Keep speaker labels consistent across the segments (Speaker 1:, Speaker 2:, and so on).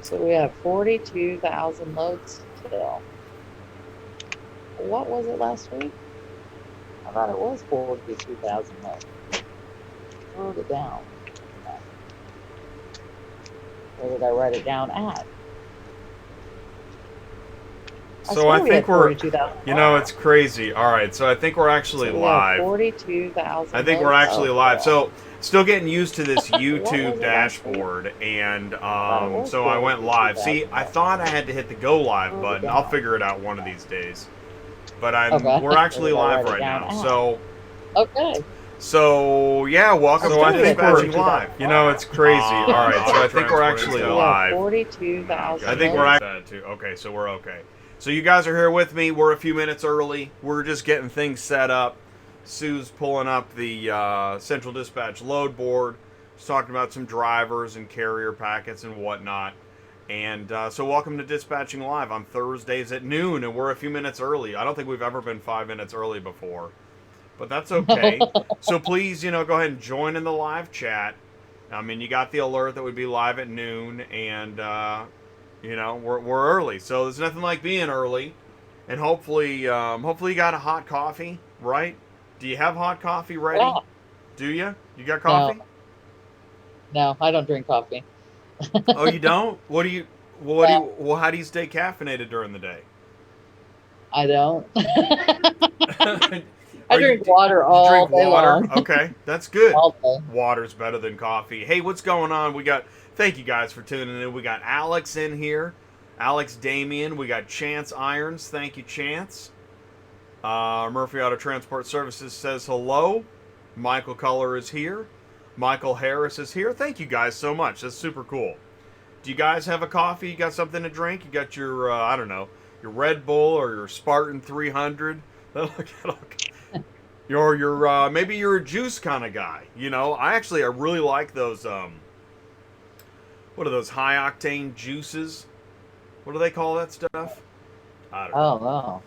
Speaker 1: So we have 42,000 loads still. What was it last week? I thought it was 42,000 loads. Wrote it down. Where did I write it down at? I
Speaker 2: So I
Speaker 1: swear we
Speaker 2: think
Speaker 1: had
Speaker 2: we're,
Speaker 1: 42,000
Speaker 2: it's crazy. All right, so I think we're actually
Speaker 1: So we have
Speaker 2: live. I
Speaker 1: 42,000
Speaker 2: think we're
Speaker 1: loads.
Speaker 2: actually
Speaker 1: Oh,
Speaker 2: live.
Speaker 1: yeah.
Speaker 2: So still getting used to this
Speaker 1: What
Speaker 2: YouTube
Speaker 1: was it last week?
Speaker 2: dashboard, and
Speaker 1: I thought it was
Speaker 2: so I went live. See,
Speaker 1: 42,000
Speaker 2: I
Speaker 1: loads.
Speaker 2: thought I had to hit the go live
Speaker 1: Wrote it
Speaker 2: button. I'll
Speaker 1: down.
Speaker 2: figure it out one of these days. But
Speaker 1: Okay.
Speaker 2: we're
Speaker 1: Where
Speaker 2: actually
Speaker 1: did I
Speaker 2: live
Speaker 1: write it
Speaker 2: right
Speaker 1: down
Speaker 2: now.
Speaker 1: at?
Speaker 2: So
Speaker 1: Okay.
Speaker 2: yeah, welcome
Speaker 1: So
Speaker 2: to
Speaker 1: I think we're
Speaker 2: Dispatching
Speaker 1: 42,000
Speaker 2: Live. It's crazy. All right, so I think we're actually
Speaker 1: So we have
Speaker 2: live.
Speaker 1: 42,000
Speaker 2: I think we're
Speaker 1: loads.
Speaker 2: okay, so we're okay. So you guys are here with me. We're a few minutes early. We're just getting things set up. Sue's pulling up the Central Dispatch load board. She's talking about some drivers and carrier packets and whatnot. And so welcome to Dispatching Live on Thursdays at noon, and we're a few minutes early. I don't think we've ever been 5 minutes early before, but that's okay. So please, go ahead and join in the live chat. I mean, you got the alert that would be live at noon, and we're early, so there's nothing like being early. And hopefully you got a hot coffee, right? Do you have hot coffee ready?
Speaker 1: Yeah.
Speaker 2: Do you? You got
Speaker 1: No,
Speaker 2: coffee?
Speaker 1: no, I don't drink coffee.
Speaker 2: Oh, you don't?
Speaker 1: No,
Speaker 2: Well, how do you stay caffeinated during the day?
Speaker 1: I don't. I
Speaker 2: Are you
Speaker 1: drink water
Speaker 2: you
Speaker 1: all
Speaker 2: drink
Speaker 1: day
Speaker 2: water?
Speaker 1: long.
Speaker 2: Okay, that's good.
Speaker 1: All day.
Speaker 2: Water's better than coffee. Hey, what's going on? Thank you guys for tuning in. We got Alex in here, Alex Damien. We got Chance Irons. Thank you, Chance. Murphy Auto Transport Services says hello. Michael Culler is here. Michael Harris is here. Thank you guys so much. That's super cool. Do you guys have a coffee? You got something to drink? You got your I don't know, your Red Bull or your Spartan 300? Your maybe you're a juice kind of guy. I really like those what are those high octane juices? What do they call that stuff? I don't know.
Speaker 1: Oh, no.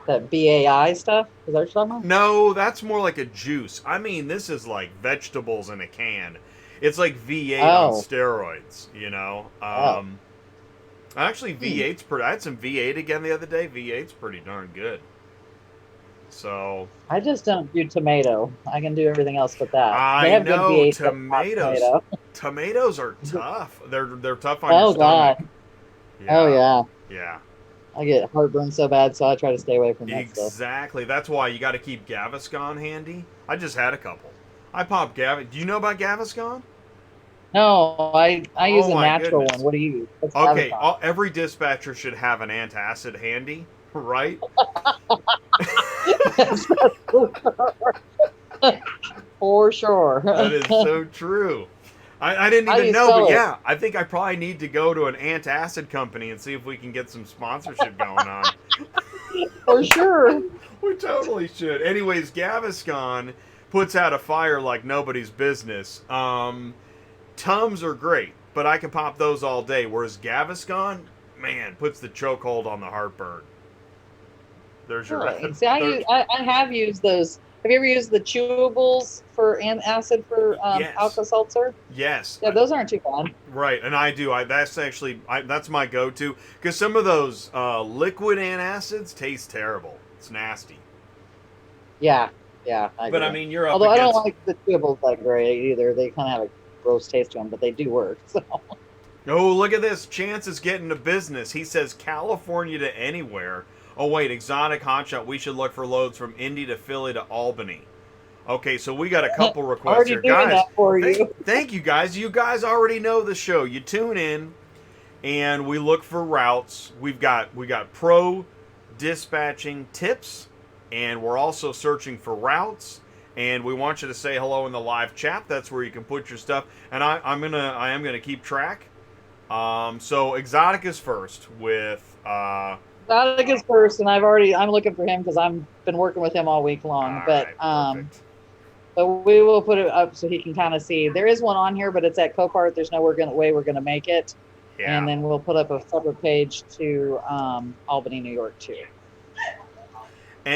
Speaker 1: That BAI stuff? Is that what you're talking about?
Speaker 2: No, that's more like a juice. I mean, this is like vegetables in a can. It's like V8 on
Speaker 1: Oh,
Speaker 2: steroids.
Speaker 1: oh.
Speaker 2: Actually,
Speaker 1: Hmm.
Speaker 2: V8's pretty. I had some V8 again the other day. V8's pretty darn good. So
Speaker 1: I just don't do tomato. I can do everything else but that. They
Speaker 2: I
Speaker 1: have good
Speaker 2: know
Speaker 1: V8, but not
Speaker 2: tomatoes.
Speaker 1: tomato.
Speaker 2: Tomatoes are tough. They're tough on your
Speaker 1: Oh,
Speaker 2: stomach.
Speaker 1: God. Oh,
Speaker 2: Yeah,
Speaker 1: yeah.
Speaker 2: yeah,
Speaker 1: I get heartburn so bad, so I try to stay away from that stuff.
Speaker 2: exactly. That's why you got to keep Gaviscon handy. I just had a couple. I popped Gav. Do you know about Gaviscon?
Speaker 1: No, I use
Speaker 2: Oh
Speaker 1: a
Speaker 2: my
Speaker 1: natural one.
Speaker 2: goodness.
Speaker 1: What do you use? What's
Speaker 2: Okay,
Speaker 1: Gaviscon?
Speaker 2: every dispatcher should have an antacid handy, right?
Speaker 1: Yes, for sure.
Speaker 2: That is so true. I didn't
Speaker 1: How do
Speaker 2: even
Speaker 1: you
Speaker 2: know, but
Speaker 1: spell it?
Speaker 2: yeah, I think I probably need to go to an antacid company and see if we can get some sponsorship going on.
Speaker 1: For sure.
Speaker 2: We totally should. Anyways, Gaviscon puts out a fire like nobody's business. Tums are great, but I can pop those all day. Whereas Gaviscon, man, puts the chokehold on the heartburn. There's your
Speaker 1: Really? See, I
Speaker 2: there's
Speaker 1: use I have used those. Have you ever used the chewables for acid for
Speaker 2: yes,
Speaker 1: Alka Seltzer?
Speaker 2: yes,
Speaker 1: Yeah, those aren't too bad.
Speaker 2: right, and I do. That's my go-to because some of those liquid antacids taste terrible. It's nasty.
Speaker 1: Yeah, yeah, I
Speaker 2: But I
Speaker 1: agree.
Speaker 2: mean, you're up
Speaker 1: Although I don't
Speaker 2: against.
Speaker 1: like the chewables that great either. They kind of have a gross taste to them, but they do work. So
Speaker 2: Oh, look at this! Chance is getting to business. He says California to anywhere. Oh wait, exotic hotshot. We should look for loads from Indy to Philly to Albany. Okay, so we got a couple requests
Speaker 1: already
Speaker 2: here,
Speaker 1: doing
Speaker 2: guys.
Speaker 1: that for you.
Speaker 2: Thank you guys. You guys already know the show. You tune in, and we look for routes. We got pro dispatching tips, and we're also searching for routes. And we want you to say hello in the live chat. That's where you can put your stuff. And I am gonna keep track. So exotic is first with
Speaker 1: Exotic is first, and I'm looking for him because I've been working with him all week long.
Speaker 2: all
Speaker 1: But
Speaker 2: right, perfect.
Speaker 1: but we will put it up so he can kind of see. There is one on here, but it's at Copart. There's no way we're gonna make it. And
Speaker 2: Yeah.
Speaker 1: then we'll put up a separate page to Albany, New York, too.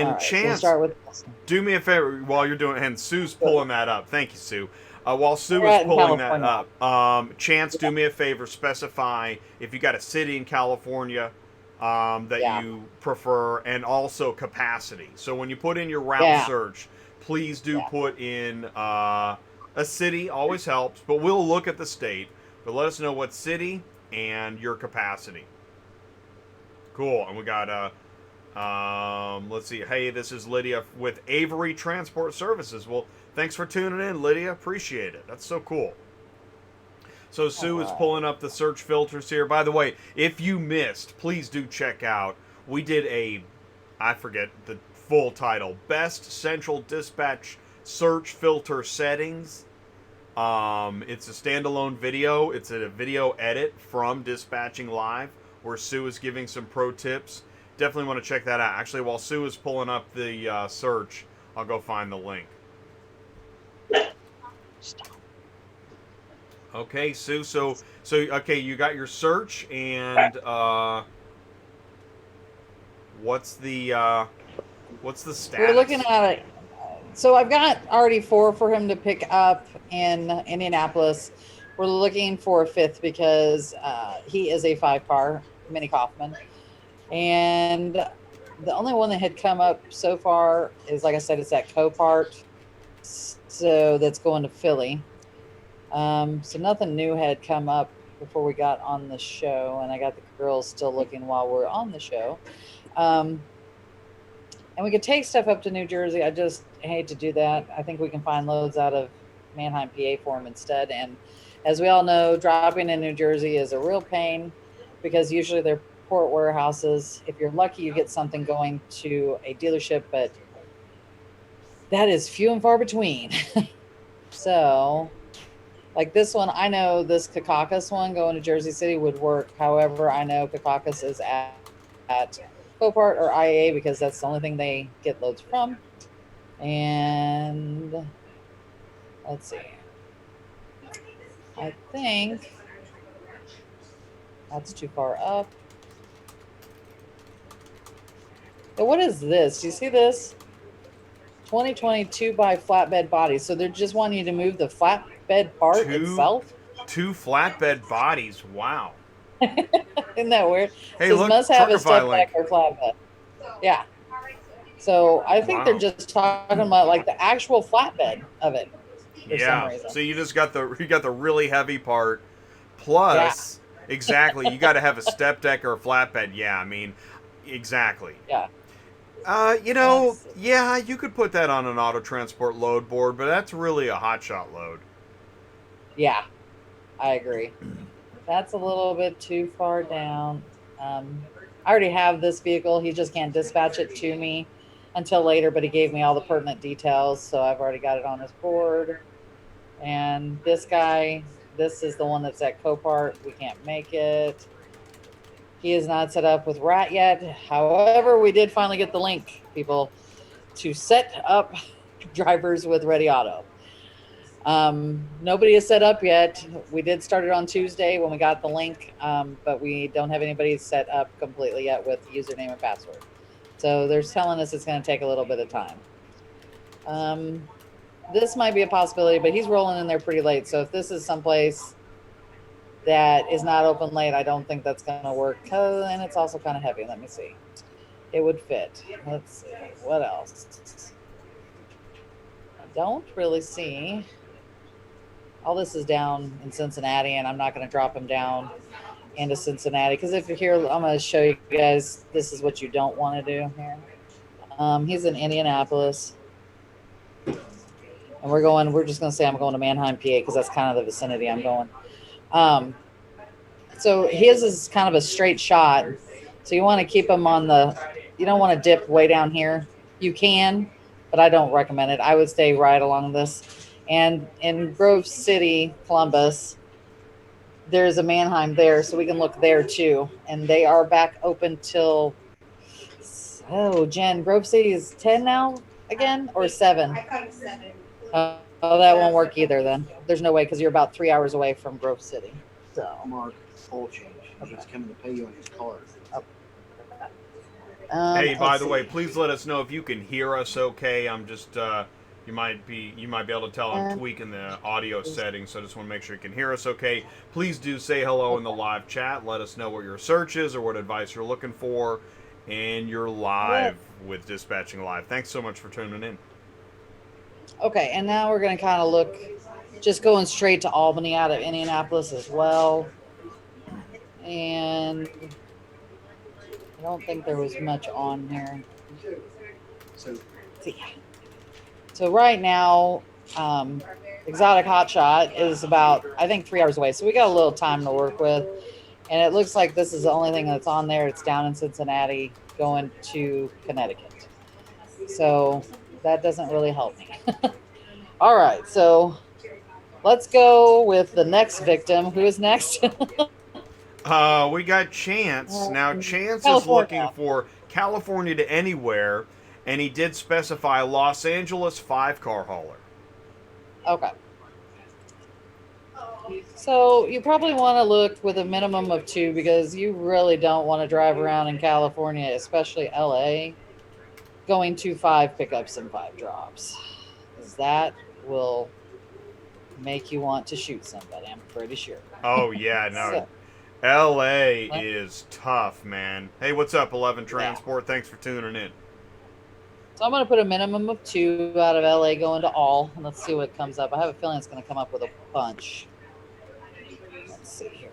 Speaker 1: All
Speaker 2: And
Speaker 1: right, so we'll
Speaker 2: Chance,
Speaker 1: start with this.
Speaker 2: do me a favor while you're doing, and Sue's pulling that up. Thank you, Sue. While Sue
Speaker 1: We're
Speaker 2: is
Speaker 1: out in
Speaker 2: pulling that
Speaker 1: California.
Speaker 2: up, Chance, do me a favor. Specify if you got a city in California that
Speaker 1: Yeah.
Speaker 2: you prefer, and also capacity. So when you put in your route
Speaker 1: Yeah.
Speaker 2: search, please do
Speaker 1: Yeah.
Speaker 2: put in a city. Always helps, but we'll look at the state. But let us know what city and your capacity. Cool. And we got let's see. Hey, this is Lydia with Avery Transport Services. Well, thanks for tuning in, Lydia. Appreciate it. That's so cool. So Sue is pulling up the search filters here. By the way, if you missed, please do check out. We did I forget the full title, Best Central Dispatch Search Filter Settings. It's a standalone video. It's a video edit from Dispatching Live where Sue is giving some pro tips. Definitely want to check that out. Actually, while Sue is pulling up the search, I'll go find the link. Okay, Sue. So okay, you got your search, and what's the status?
Speaker 1: We're looking at it. So I've got already 4 for him to pick up in Indianapolis. We're looking for a 5th because he is a 5-car Mini Kaufman. And the only one that had come up so far is, like I said, it's that Copart. So that's going to Philly. So nothing new had come up before we got on the show. And I got the girls still looking while we're on the show. And we could take stuff up to New Jersey. I just hate to do that. I think we can find loads out of Manheim, PA for them instead. And as we all know, dropping in New Jersey is a real pain because usually they're port warehouses. If you're lucky, you get something going to a dealership, but that is few and far between. So, like this one, I know this Kakakis one going to Jersey City would work. However, I know Kakakis is at Copart or IAA because that's the only thing they get loads from. And let's see. I think that's too far up. But what is this? Do you see this? 2022 by flatbed body. So they're just wanting you to move the flatbed part itself?
Speaker 2: 2 flatbed bodies. Wow.
Speaker 1: Isn't that weird?
Speaker 2: Hey,
Speaker 1: It says
Speaker 2: look,
Speaker 1: must have a
Speaker 2: Truckify
Speaker 1: step
Speaker 2: link.
Speaker 1: back or flatbed. Yeah. So I think they're just talking about like the actual flatbed of it for some reason.
Speaker 2: So you just got the really heavy part. Plus, exactly, you got to have a step deck or a flatbed. Yeah, I mean, exactly.
Speaker 1: Yeah.
Speaker 2: You could put that on an auto transport load board, but that's really a hotshot load.
Speaker 1: Yeah, I agree. That's a little bit too far down. I already have this vehicle. He just can't dispatch it to me until later, but he gave me all the pertinent details, so I've already got it on his board. And this guy, this is the one that's at Copart. We can't make it. He is not set up with RAT yet. However, we did finally get the link, people, to set up drivers with Ready Auto. Nobody is set up yet. We did start it on Tuesday when we got the link, but we don't have anybody set up completely yet with username and password. So they're telling us it's going to take a little bit of time. This might be a possibility, but he's rolling in there pretty late. So if this is someplace that is not open late, I don't think that's going to work. And it's also kind of heavy. Let me see. It would fit. Let's see. What else? I don't really see. All this is down in Cincinnati, and I'm not going to drop him down into Cincinnati because if you're here, I'm going to show you guys this is what you don't want to do here. He's in Indianapolis. And we're just going to say I'm going to Manheim, PA because that's kind of the vicinity I'm going. So his is kind of a straight shot. So you want to keep him you don't want to dip way down here. You can, but I don't recommend it. I would stay right along this. And in Grove City, Columbus, there's a Manheim there, so we can look there too. And they are back open till, Jen, Grove City is 10 now again or 7?
Speaker 3: I caught 7.
Speaker 1: Oh, that won't work either then. There's no way because you're about 3 hours away from Grove City. So
Speaker 4: Mark, oil change. He's coming to pay you on his card.
Speaker 2: Hey, by the way, please let us know if you can hear us okay. I'm just You might be able to tell I'm tweaking the audio settings, so I just want to make sure you can hear us okay. Please do say hello in the live chat. Let us know what your search is or what advice you're looking for. And you're live with Dispatching Live. Thanks so much for tuning in.
Speaker 1: Okay, and now we're going to kind of look, just going straight to Albany out of Indianapolis as well. And I don't think there was much on here. So right now, Exotic Hotshot is about, I think, 3 hours away. So we got a little time to work with. And it looks like this is the only thing that's on there. It's down in Cincinnati going to Connecticut. So that doesn't really help me. All right. So let's go with the next victim. Who is next?
Speaker 2: We got Chance. Now, Chance is looking for California to anywhere. And he did specify Los Angeles 5-car hauler.
Speaker 1: Okay. So you probably want to look with a minimum of 2 because you really don't want to drive around in California, especially LA, going to 5 pickups and 5 drops. Because that will make you want to shoot somebody, I'm pretty sure.
Speaker 2: Oh, yeah, no. LA is tough, man. Hey, what's up, 11 Transport? Yeah. Thanks for tuning in.
Speaker 1: So I'm going to put a minimum of 2 out of LA going to all, and let's see what comes up. I have a feeling it's going to come up with a bunch. Let's see here.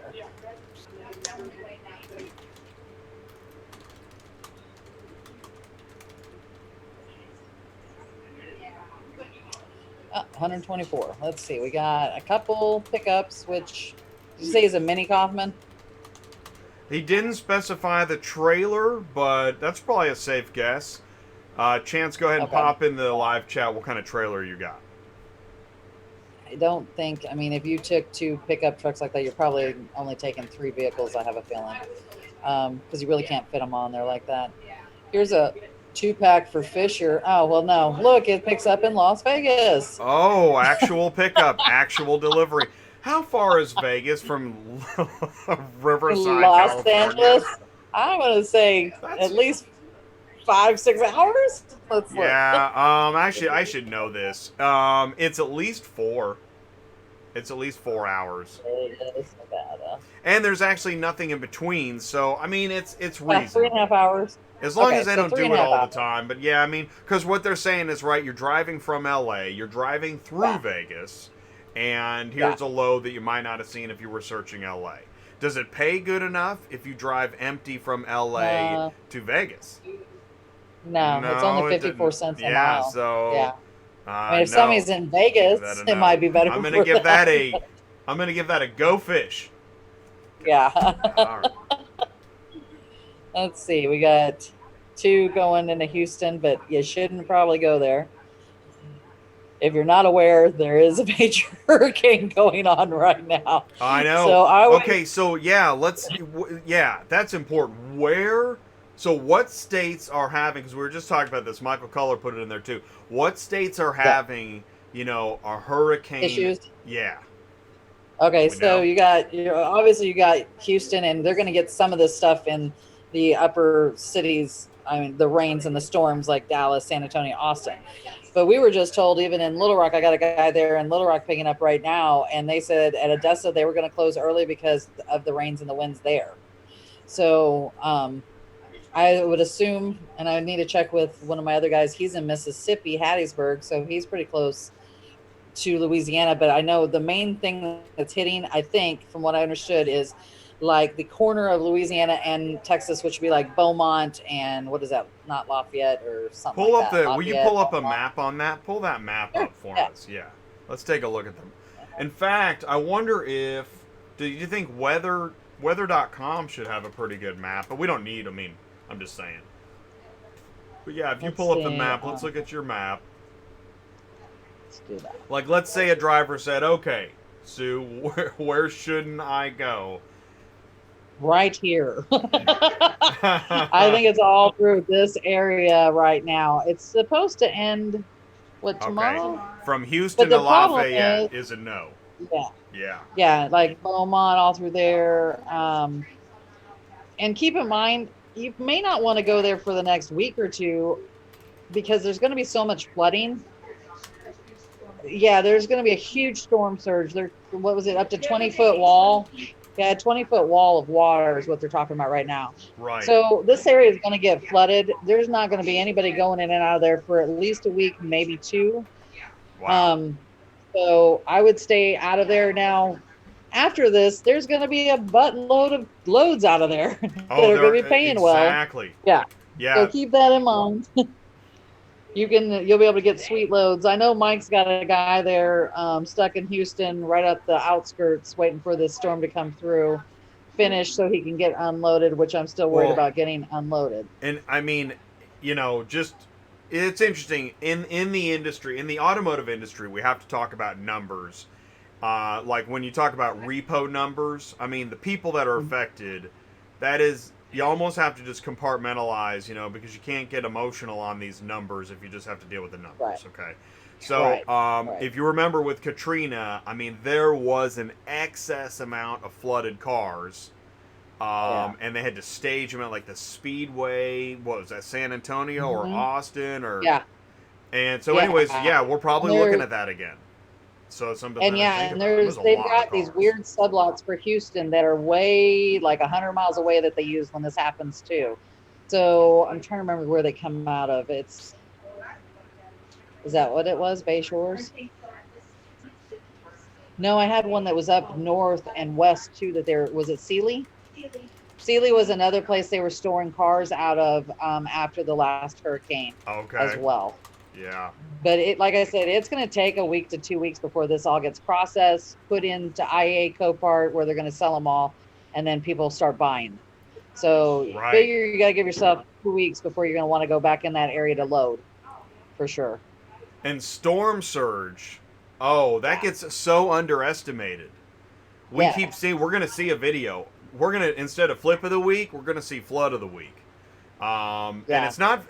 Speaker 1: Oh, 124. Let's see. We got a couple pickups, which did you say is a mini Kaufman?
Speaker 2: He didn't specify the trailer, but that's probably a safe guess. Chance, go ahead and pop in the live chat what kind of trailer you got.
Speaker 1: I don't think, I mean, if you took 2 pickup trucks like that, you're probably only taking 3 vehicles, I have a feeling. Because you really can't fit them on there like that. Here's a 2-pack for Fisher. Oh, well, no. Look, it picks up in Las Vegas.
Speaker 2: Oh, actual pickup, actual delivery. How far is Vegas from Riverside,
Speaker 1: Los
Speaker 2: California?
Speaker 1: Angeles? I'm going to say at least 5-6 hours. Let's look.
Speaker 2: Actually, I should know this. It's at least 4. It's at least 4 hours.
Speaker 1: Vegas, Nevada.
Speaker 2: And there's actually nothing in between, so I mean, it's reasonable.
Speaker 1: 3.5 hours.
Speaker 2: As long as they don't do it all the time. But yeah, I mean, because what they're saying is right. You're driving from LA. You're driving through Vegas, and here's a load that you might not have seen if you were searching LA. Does it pay good enough if you drive empty from LA to Vegas?
Speaker 1: No, it's only 54 cents a mile.
Speaker 2: Yeah, so
Speaker 1: I mean, if somebody's in Vegas, it might be better.
Speaker 2: I'm gonna give that a go fish.
Speaker 1: Yeah.
Speaker 2: All right.
Speaker 1: Let's see. We got 2 going into Houston, but you shouldn't probably go there. If you're not aware, there is a major hurricane going on right now.
Speaker 2: I know. So that's important. So what states are having, because we were just talking about this, Michael Culler put it in there too. What states are having, a hurricane
Speaker 1: issues?
Speaker 2: Yeah.
Speaker 1: Okay, so you got Houston, and they're going to get some of this stuff in the upper cities. I mean, the rains and the storms like Dallas, San Antonio, Austin. But we were just told, even in Little Rock, I got a guy there in Little Rock picking up right now, and they said at Odessa they were going to close early because of the rains and the winds there. So I would assume, and I need to check with one of my other guys, he's in Mississippi, Hattiesburg, so he's pretty close to Louisiana. But I know the main thing that's hitting, I think, from what I understood, is like the corner of Louisiana and Texas, which would be like Beaumont and what is that? Not Lafayette or something like that.
Speaker 2: Will you pull up a map on that? Pull that map up for us. Yeah. Let's take a look at them. In fact, I wonder do you think weather.com should have a pretty good map? But we don't need, I'm just saying. But yeah, if you pull up the map, let's look at your map.
Speaker 1: Let's do that.
Speaker 2: Like, let's say a driver said, okay, Sue, where shouldn't I go?
Speaker 1: Right here. I think it's all through this area right now. It's supposed to end, tomorrow?
Speaker 2: Okay. From Houston to Lafayette is a no.
Speaker 1: Yeah.
Speaker 2: Yeah.
Speaker 1: Yeah, like Beaumont, all through there. And keep in mind, you may not want to go there for the next week or 2 because there's going to be so much flooding yeah, there's going to be a huge storm surge. There, what was it? Up to 20-foot wall. Yeah, a 20-foot wall of water is what they're talking about right now.
Speaker 2: Right.
Speaker 1: So this area is going to get flooded. There's not going to be anybody going in and out of there for at least a week, maybe two.
Speaker 2: Wow.
Speaker 1: So I would stay out of there now. After this, there's going to be a buttload of loads out of there that
Speaker 2: Oh,
Speaker 1: are going
Speaker 2: there
Speaker 1: to be paying well.
Speaker 2: exactly.
Speaker 1: Yeah. So
Speaker 2: Yeah.
Speaker 1: keep that in mind. You'll be able to get sweet loads. I know Mike's got a guy there stuck in Houston, right at the outskirts, waiting for this storm to come through, finish so he can get unloaded, which I'm still worried
Speaker 2: Well,
Speaker 1: about getting unloaded.
Speaker 2: and I mean, just it's interesting in the industry, in the automotive industry, we have to talk about numbers. Like when you talk about repo numbers, I mean the people that are affected, that is, you almost have to just compartmentalize, because you can't get emotional on these numbers if you just have to deal with the numbers.
Speaker 1: Right.
Speaker 2: Okay. So
Speaker 1: Right.
Speaker 2: if you remember with Katrina, I mean there was an excess amount of flooded cars. And they had to stage them at like the Speedway. What was that, San Antonio or Austin or?
Speaker 1: Yeah.
Speaker 2: And so,
Speaker 1: Yeah.
Speaker 2: anyways, yeah, we're probably looking at that again. So it's something.
Speaker 1: And
Speaker 2: to
Speaker 1: yeah,
Speaker 2: think
Speaker 1: and
Speaker 2: about. There's a
Speaker 1: they've
Speaker 2: lot
Speaker 1: got
Speaker 2: of
Speaker 1: these
Speaker 2: cars.
Speaker 1: weird sublots for Houston that are way like 100 miles away that they use when this happens too. So I'm trying to remember where they come out of. Is that what it was? Bay Shores? No, I had one that was up north and west too. Was it Sealy? Sealy was another place they were storing cars out of after the last hurricane as
Speaker 2: Okay.
Speaker 1: well.
Speaker 2: Yeah.
Speaker 1: But like I said, it's going to take a week to 2 weeks before this all gets processed, put into IAA Copart where they're going to sell them all, and then people start buying. So figure you got to give yourself 2 weeks before you're going to want to go back in that area to load, for sure.
Speaker 2: And storm surge. Oh, that gets so underestimated. We keep seeing. We're going to see a video. We're going to, instead of flip of the week, we're going to see flood of the week. And it's not.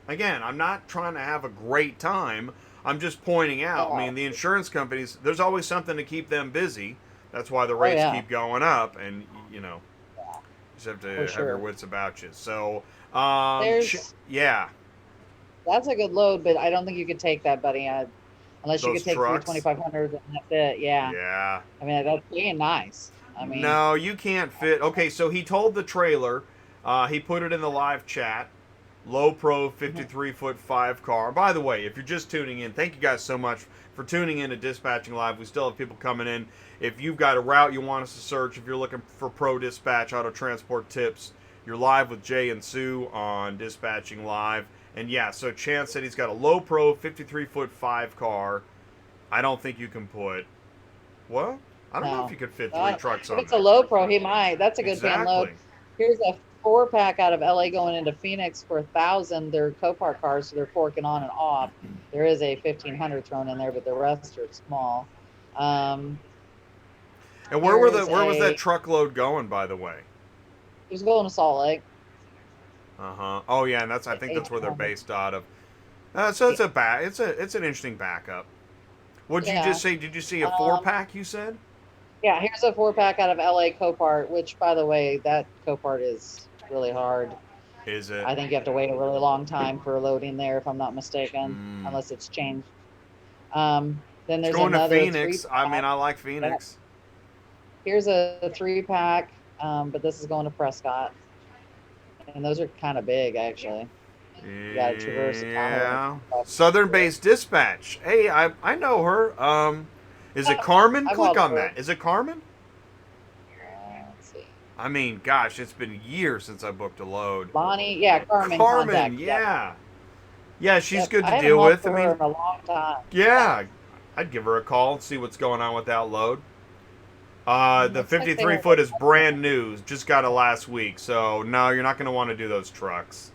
Speaker 2: Again, I'm not trying to have a great time. I'm just pointing out. I mean, the insurance companies, there's always something to keep them busy. That's why the rates keep going up, and you just have to have your wits about you. So, yeah.
Speaker 1: That's a good load, but I don't think you could take that, buddy. Unless you could take 3,500 and that's it. Yeah.
Speaker 2: Yeah.
Speaker 1: I mean, that's being nice. I mean,
Speaker 2: no, you can't fit. Okay, so he told the trailer. He put it in the live chat. Low Pro 53-foot 5 car. By the way, if you're just tuning in, thank you guys so much for tuning in to Dispatching Live. We still have people coming in. If you've got a route you want us to search, if you're looking for pro dispatch, auto transport tips, you're live with Jay and Sue on Dispatching Live. And yeah, so Chance said he's got a Low Pro 53-foot 5 car. I don't think you can put. Well, I don't know if you could fit 3 trucks on that.
Speaker 1: If it's a Low Pro, he might. That's a good van load. Here's a 4-pack out of LA going into Phoenix for 1,000. They're Copart cars, so they're forking on and off. There is a 1,500 thrown in there, but the rest are small.
Speaker 2: And where was that truckload going, by the way?
Speaker 1: It was going to Salt Lake.
Speaker 2: Oh yeah, and I think that's where they're based out of. So it's it's an interesting backup. What did you just say? Did you see a 4-pack? You said.
Speaker 1: Yeah, here's a 4-pack out of LA Copart, which, by the way, that Copart is really hard.
Speaker 2: Is it?
Speaker 1: I think you have to wait a really long time for loading there, if I'm not mistaken, unless it's changed. Then there's
Speaker 2: going
Speaker 1: another
Speaker 2: to Phoenix.
Speaker 1: 3-pack.
Speaker 2: I mean, I like Phoenix.
Speaker 1: Here's a 3-pack, but this is going to Prescott. And those are kind of big, actually. You got to traverse the
Speaker 2: Yeah. Southern-based dispatch. Hey, I know her. Is it Carmen? Click on that. Is it Carmen?
Speaker 1: Let's see.
Speaker 2: I mean, gosh, it's been years since I booked a load.
Speaker 1: Bonnie, yeah, Carmen.
Speaker 2: Carmen, yeah. Yeah, she's good to deal
Speaker 1: I
Speaker 2: with.
Speaker 1: I mean, in a long time.
Speaker 2: Yeah, I'd give her a call and see what's going on with that load. The 53-foot is brand new. Just got it last week. So, no, you're not going to want to do those trucks.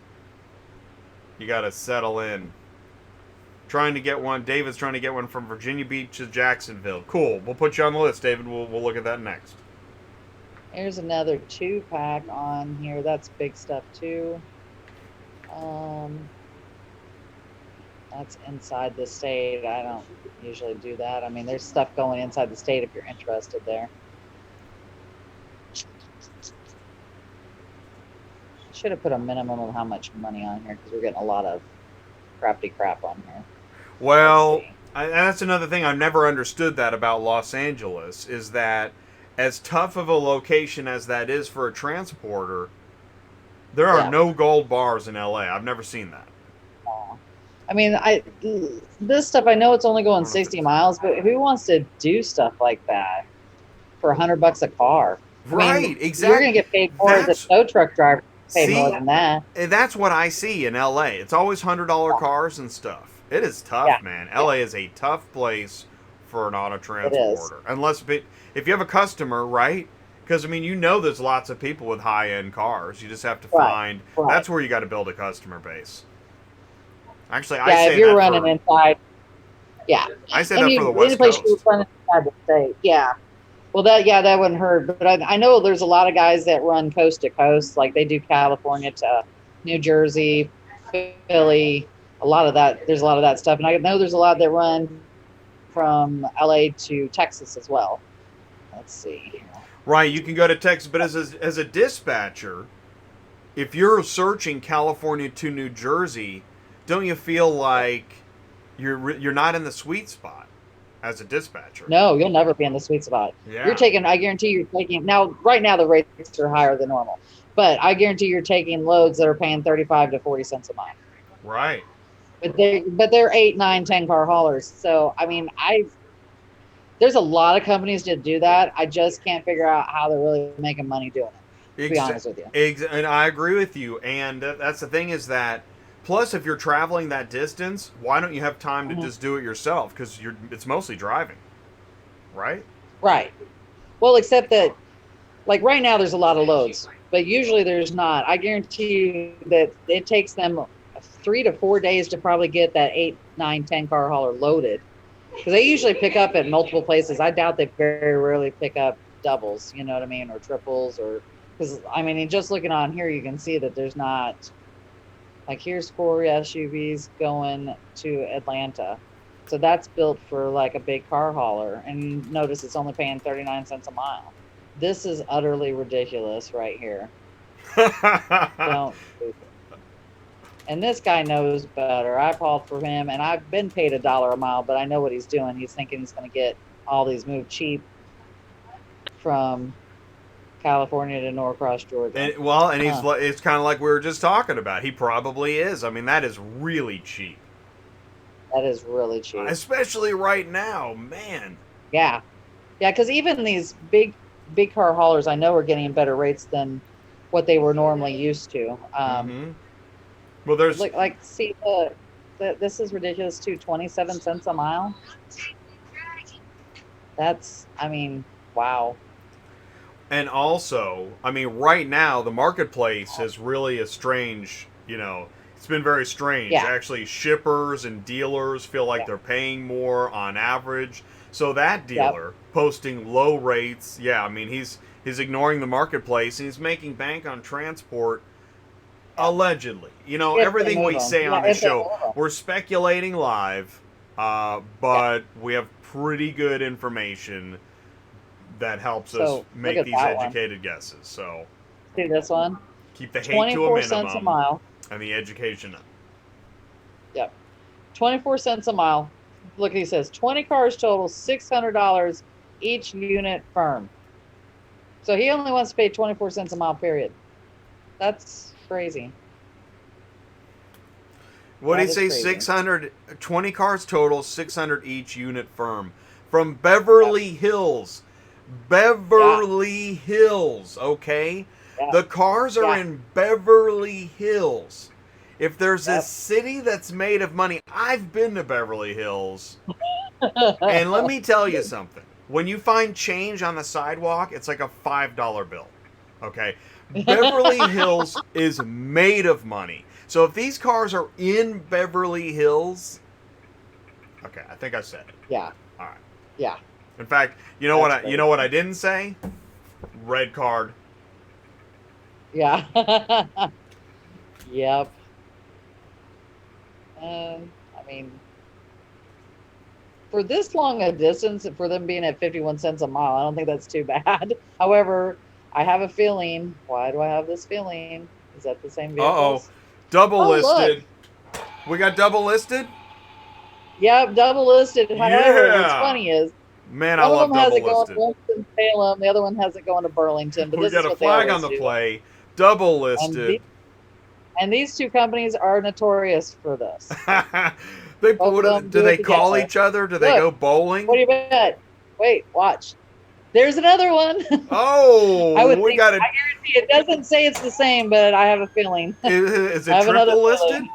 Speaker 2: You got to settle in. Trying to get one. David's trying to get one from Virginia Beach to Jacksonville. Cool. We'll put you on the list, David. We'll look at that next.
Speaker 1: Here's another 2-pack on here. That's big stuff, too. That's inside the state. I don't usually do that. I mean, there's stuff going inside the state if you're interested there. Should have put a minimum of how much money on here because we're getting a lot of crafty crap on here.
Speaker 2: Well, And that's another thing I've never understood that about Los Angeles is that as tough of a location as that is for a transporter, there are
Speaker 1: Yeah.
Speaker 2: no gold bars in LA. I've never seen that.
Speaker 1: I mean, this stuff, I know it's only going
Speaker 2: I don't know if
Speaker 1: 60
Speaker 2: it's-
Speaker 1: miles, but who wants to do stuff like that for $100 a car? I
Speaker 2: Right,
Speaker 1: mean,
Speaker 2: exactly.
Speaker 1: you're going to get paid more as a tow truck driver. Pay more
Speaker 2: See,
Speaker 1: than that.
Speaker 2: that's what I see in LA. It's always $100 cars and stuff. It is tough,
Speaker 1: Yeah.
Speaker 2: man. LA is a tough place for an auto
Speaker 1: It is.
Speaker 2: transporter. Unless if you have a customer, right? Because I mean, you know, there's lots of people with high-end cars. You just have to find.
Speaker 1: Right.
Speaker 2: That's where you got to build a customer base. Actually, I
Speaker 1: Yeah,
Speaker 2: say
Speaker 1: if you're
Speaker 2: that
Speaker 1: running
Speaker 2: for,
Speaker 1: inside, yeah.
Speaker 2: I say
Speaker 1: And
Speaker 2: that for the
Speaker 1: any
Speaker 2: West
Speaker 1: place you're
Speaker 2: Coast.
Speaker 1: running inside the state, yeah. Well, that wouldn't hurt. But I know there's a lot of guys that run coast to coast, like they do California to New Jersey, Philly, a lot of that. There's a lot of that stuff. And I know there's a lot that run from LA to Texas as well. Let's see.
Speaker 2: Right, you can go to Texas, but as a dispatcher, if you're searching California to New Jersey, don't you feel like you're not in the sweet spot as a dispatcher?
Speaker 1: No, you'll never be in the sweet spot.
Speaker 2: Yeah.
Speaker 1: You're taking, I guarantee you're taking, now, right now the rates are higher than normal, but I guarantee you're taking loads that are paying 35 to 40 cents a mile.
Speaker 2: Right.
Speaker 1: But they're 8, 9, 10 car haulers. So, I mean, there's a lot of companies that do that. I just can't figure out how they're really making money doing it, to be honest with you.
Speaker 2: And I agree with you. And that's the thing is that, plus, if you're traveling that distance, why don't you have time to just do it yourself? Because it's mostly driving, right?
Speaker 1: Right. Well, except that, like right now, there's a lot of loads, but usually there's not. I guarantee you that it takes them 3 to 4 days to probably get that 8, 9, 10 car hauler loaded. Because they usually pick up at multiple places. I doubt they very rarely pick up doubles, you know what I mean, or triples, or because I mean, just looking on here, you can see that there's not. Like here's 4 SUVs going to Atlanta, so that's built for like a big car hauler, and you notice it's only paying 39 cents a mile. This is utterly ridiculous right here. Don't do it. And this guy knows better. I've hauled for him, and I've been paid $1 a mile, but I know what he's doing. He's thinking he's going to get all these moved cheap from California to Norcross, Georgia.
Speaker 2: And it's kind of like we were just talking about. He probably is. I mean, that is really cheap.
Speaker 1: That is really cheap.
Speaker 2: Especially right now, man.
Speaker 1: Yeah. Yeah, because even these big car haulers I know are getting better rates than what they were normally used to.
Speaker 2: Well, there's
Speaker 1: see this is ridiculous too. 27 cents a mile. That's, I mean, wow.
Speaker 2: And also, I mean, right now the marketplace is really a strange. It's been very strange.
Speaker 1: Yeah.
Speaker 2: Actually, shippers and dealers feel like they're paying more on average. So that dealer posting low rates, I mean, he's ignoring the marketplace and he's making bank on transport. Allegedly, everything we say on this show, we're speculating live, but we have pretty good information that helps us make these educated guesses. So,
Speaker 1: see this one?
Speaker 2: Keep the hate to a minimum.
Speaker 1: 24 cents a mile.
Speaker 2: And the education up.
Speaker 1: Yep. 24 cents a mile. Look, he says 20 cars total, $600 each unit firm. So he only wants to pay 24 cents a mile, period. That's crazy.
Speaker 2: What did he say? 600, 20 cars total, 600 each unit firm. From Beverly Hills. Beverly Hills, okay?
Speaker 1: Yeah.
Speaker 2: The cars are in Beverly Hills. If there's a city that's made of money, I've been to Beverly Hills. And let me tell you something. When you find change on the sidewalk, it's like a $5 bill. Okay? Beverly Hills is made of money. So if these cars are in Beverly Hills, okay, I think I said it.
Speaker 1: Yeah.
Speaker 2: All right.
Speaker 1: Yeah.
Speaker 2: In fact, you know what I didn't say? Red card.
Speaker 1: Yeah. Yep. I mean, for this long a distance, for them being at 51 cents a mile, I don't think that's too bad. However, I have a feeling. Why do I have this feeling? Is that the same vehicle?
Speaker 2: Double listed. Look. We got double listed?
Speaker 1: Yep, double listed. However, what's
Speaker 2: Yeah.
Speaker 1: funny is
Speaker 2: Man, I
Speaker 1: one of
Speaker 2: love
Speaker 1: them has
Speaker 2: double
Speaker 1: it going to
Speaker 2: listed.
Speaker 1: Winston-Salem, the other one has it going to Burlington. But
Speaker 2: We
Speaker 1: this
Speaker 2: got
Speaker 1: is
Speaker 2: a
Speaker 1: what they
Speaker 2: flag on
Speaker 1: always
Speaker 2: the
Speaker 1: do.
Speaker 2: play. Double
Speaker 1: And
Speaker 2: listed.
Speaker 1: these two companies are notorious for this.
Speaker 2: They
Speaker 1: Both of them
Speaker 2: do
Speaker 1: do
Speaker 2: they
Speaker 1: it
Speaker 2: call
Speaker 1: together.
Speaker 2: each other? Do they
Speaker 1: Look,
Speaker 2: go
Speaker 1: what
Speaker 2: bowling?
Speaker 1: do you bet? Wait, watch. There's another one. I
Speaker 2: Oh,
Speaker 1: would
Speaker 2: we
Speaker 1: think,
Speaker 2: got a.
Speaker 1: I guarantee it doesn't say it's the same, but I have a feeling.
Speaker 2: Is
Speaker 1: I
Speaker 2: it
Speaker 1: have another
Speaker 2: triple listed?
Speaker 1: feeling.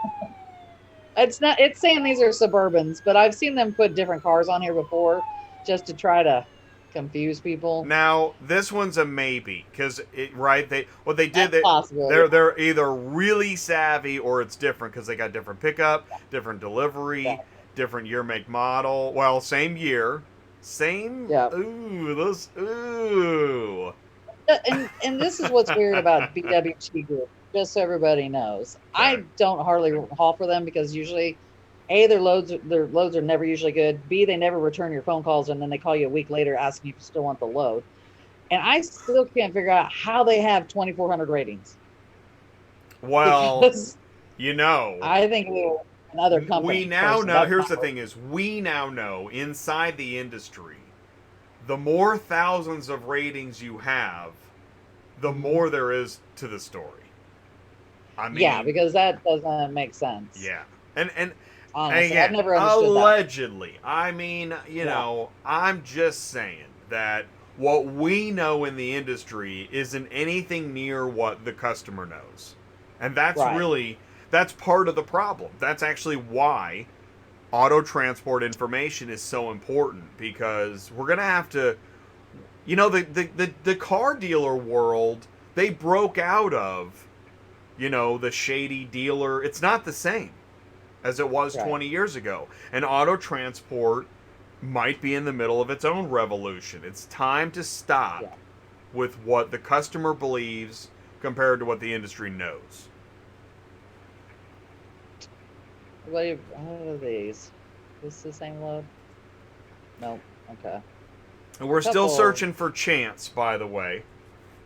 Speaker 1: It's not. It's saying these are Suburbans, but I've seen them put different cars on here before, just to try to confuse people.
Speaker 2: Now this one's a maybe because they what they did
Speaker 1: That's possible. Yeah.
Speaker 2: they're either really savvy or it's different because they got different pickup, different delivery,
Speaker 1: Exactly.
Speaker 2: different year make model. Well, same year, same.
Speaker 1: Yeah.
Speaker 2: Ooh, those ooh.
Speaker 1: And this is what's weird about BWT Group. Just so everybody knows, I
Speaker 2: Okay.
Speaker 1: don't hardly haul for them because usually, A, their loads are never usually good. B, they never return your phone calls, and then they call you a week later asking if you still want the load. And I still can't figure out how they have 2,400 ratings
Speaker 2: Well,
Speaker 1: because
Speaker 2: you know,
Speaker 1: I think they're another
Speaker 2: we
Speaker 1: company
Speaker 2: now
Speaker 1: person.
Speaker 2: know.
Speaker 1: That's my
Speaker 2: Here's the thing: is we now know inside the industry, the more thousands of ratings you have, the more there is to the story. I
Speaker 1: yeah,
Speaker 2: mean,
Speaker 1: because that doesn't make sense.
Speaker 2: yeah, and
Speaker 1: Honestly, I've
Speaker 2: again,
Speaker 1: never understood that.
Speaker 2: allegedly. I mean,
Speaker 1: Yeah,
Speaker 2: I'm just saying that what we know in the industry isn't anything near what the customer knows, and
Speaker 1: right.
Speaker 2: that's part of the problem. That's actually why auto transport information is so important because we're gonna have to the car dealer world, they broke out of, the shady dealer. It's not the same as it was
Speaker 1: Right.
Speaker 2: 20 years ago. And auto transport might be in the middle of its own revolution. It's time to stop
Speaker 1: Yeah.
Speaker 2: with what the customer believes compared to what the industry knows.
Speaker 1: What are these? This the same load? Nope. Okay.
Speaker 2: And we're still
Speaker 1: Couple.
Speaker 2: searching for Chance, by the way.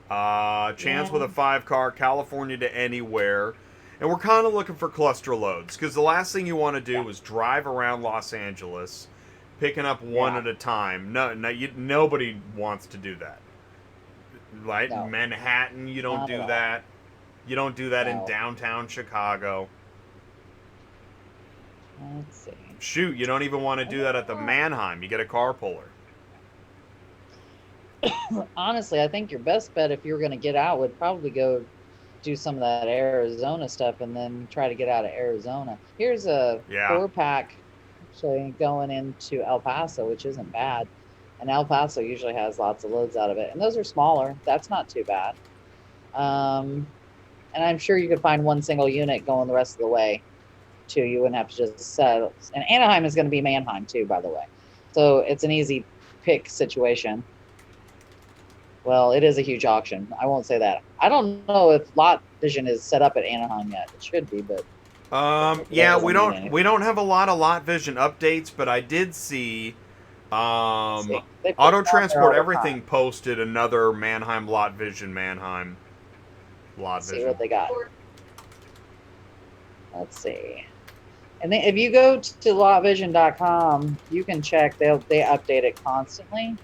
Speaker 2: Chance with
Speaker 1: Yeah.
Speaker 2: a 5 car, California to anywhere. And we're kind of looking for cluster loads because the last thing you want to
Speaker 1: Yeah.
Speaker 2: do is drive around Los Angeles picking up one
Speaker 1: Yeah.
Speaker 2: at a time. Nobody wants to do that. Right?
Speaker 1: No.
Speaker 2: Manhattan, you don't
Speaker 1: Not at
Speaker 2: do
Speaker 1: all.
Speaker 2: that. You don't do that in
Speaker 1: No.
Speaker 2: downtown Chicago.
Speaker 1: Let's see.
Speaker 2: Shoot, you don't even want to do that at the Manheim. You get a car puller.
Speaker 1: Honestly, I think your best bet if you were going to get out would probably go do some of that Arizona stuff and then try to get out of Arizona. Here's a
Speaker 2: Yeah.
Speaker 1: 4-pack actually going into El Paso, which isn't bad. And El Paso usually has lots of loads out of it. And those are smaller. That's not too bad. And I'm sure you could find one single unit going the rest of the way too. You wouldn't have to just settle. And Anaheim is going to be Manheim too, by the way. So it's an easy pick situation. Well, it is a huge auction. I won't say that. I don't know if Lot Vision is set up at Anaheim yet. It should be, but
Speaker 2: Yeah,
Speaker 1: doesn't mean anything.
Speaker 2: we don't have a lot of Lot Vision updates, but I did see
Speaker 1: See, they put
Speaker 2: Auto
Speaker 1: it on there all
Speaker 2: Transport
Speaker 1: the
Speaker 2: Everything
Speaker 1: time.
Speaker 2: posted another Manheim Lot Vision Manheim Lot
Speaker 1: Let's see
Speaker 2: Vision.
Speaker 1: what they got. Let's see. And then if you go to lotvision.com, you can check. They update it constantly.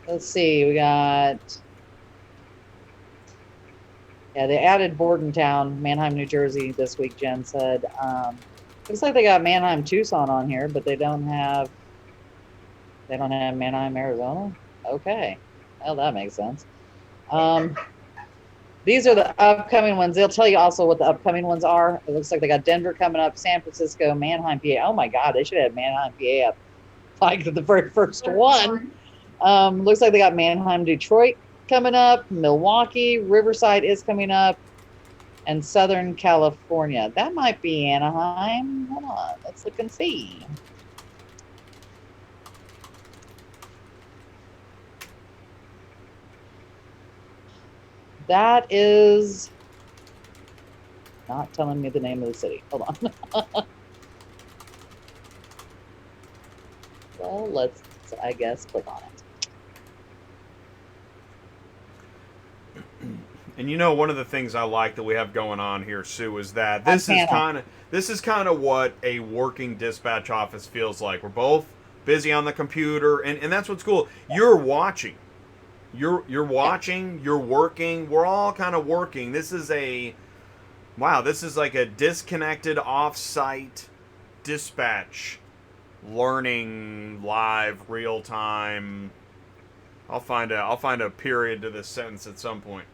Speaker 1: Let's see. We got. Yeah, they added Bordentown, Manheim, New Jersey this week, Jen said. Looks like they got Manheim, Tucson on here, but they don't have Manheim, Arizona. Okay. Well, that makes sense. These are the upcoming ones. They'll tell you also what the upcoming ones are. It looks like they got Denver coming up, San Francisco, Manheim, PA. Oh my God, they should have Manheim, PA up like the very first one. Looks like they got Manheim, Detroit coming up, Milwaukee, Riverside is coming up, and Southern California. That might be Anaheim. Hold on, let's look and see. That is not telling me the name of the city. Hold on. Well, let's, I guess, click on it.
Speaker 2: And you know, one of the things I like that we have going on here, Sue, is that this
Speaker 1: Montana.
Speaker 2: is kind of what a working dispatch office feels like. We're both busy on the computer, and that's what's cool. You're watching. You're watching, you're working. We're all kind of working. This is this is like a disconnected off-site dispatch learning live real time. I'll find a period to this sentence at some point.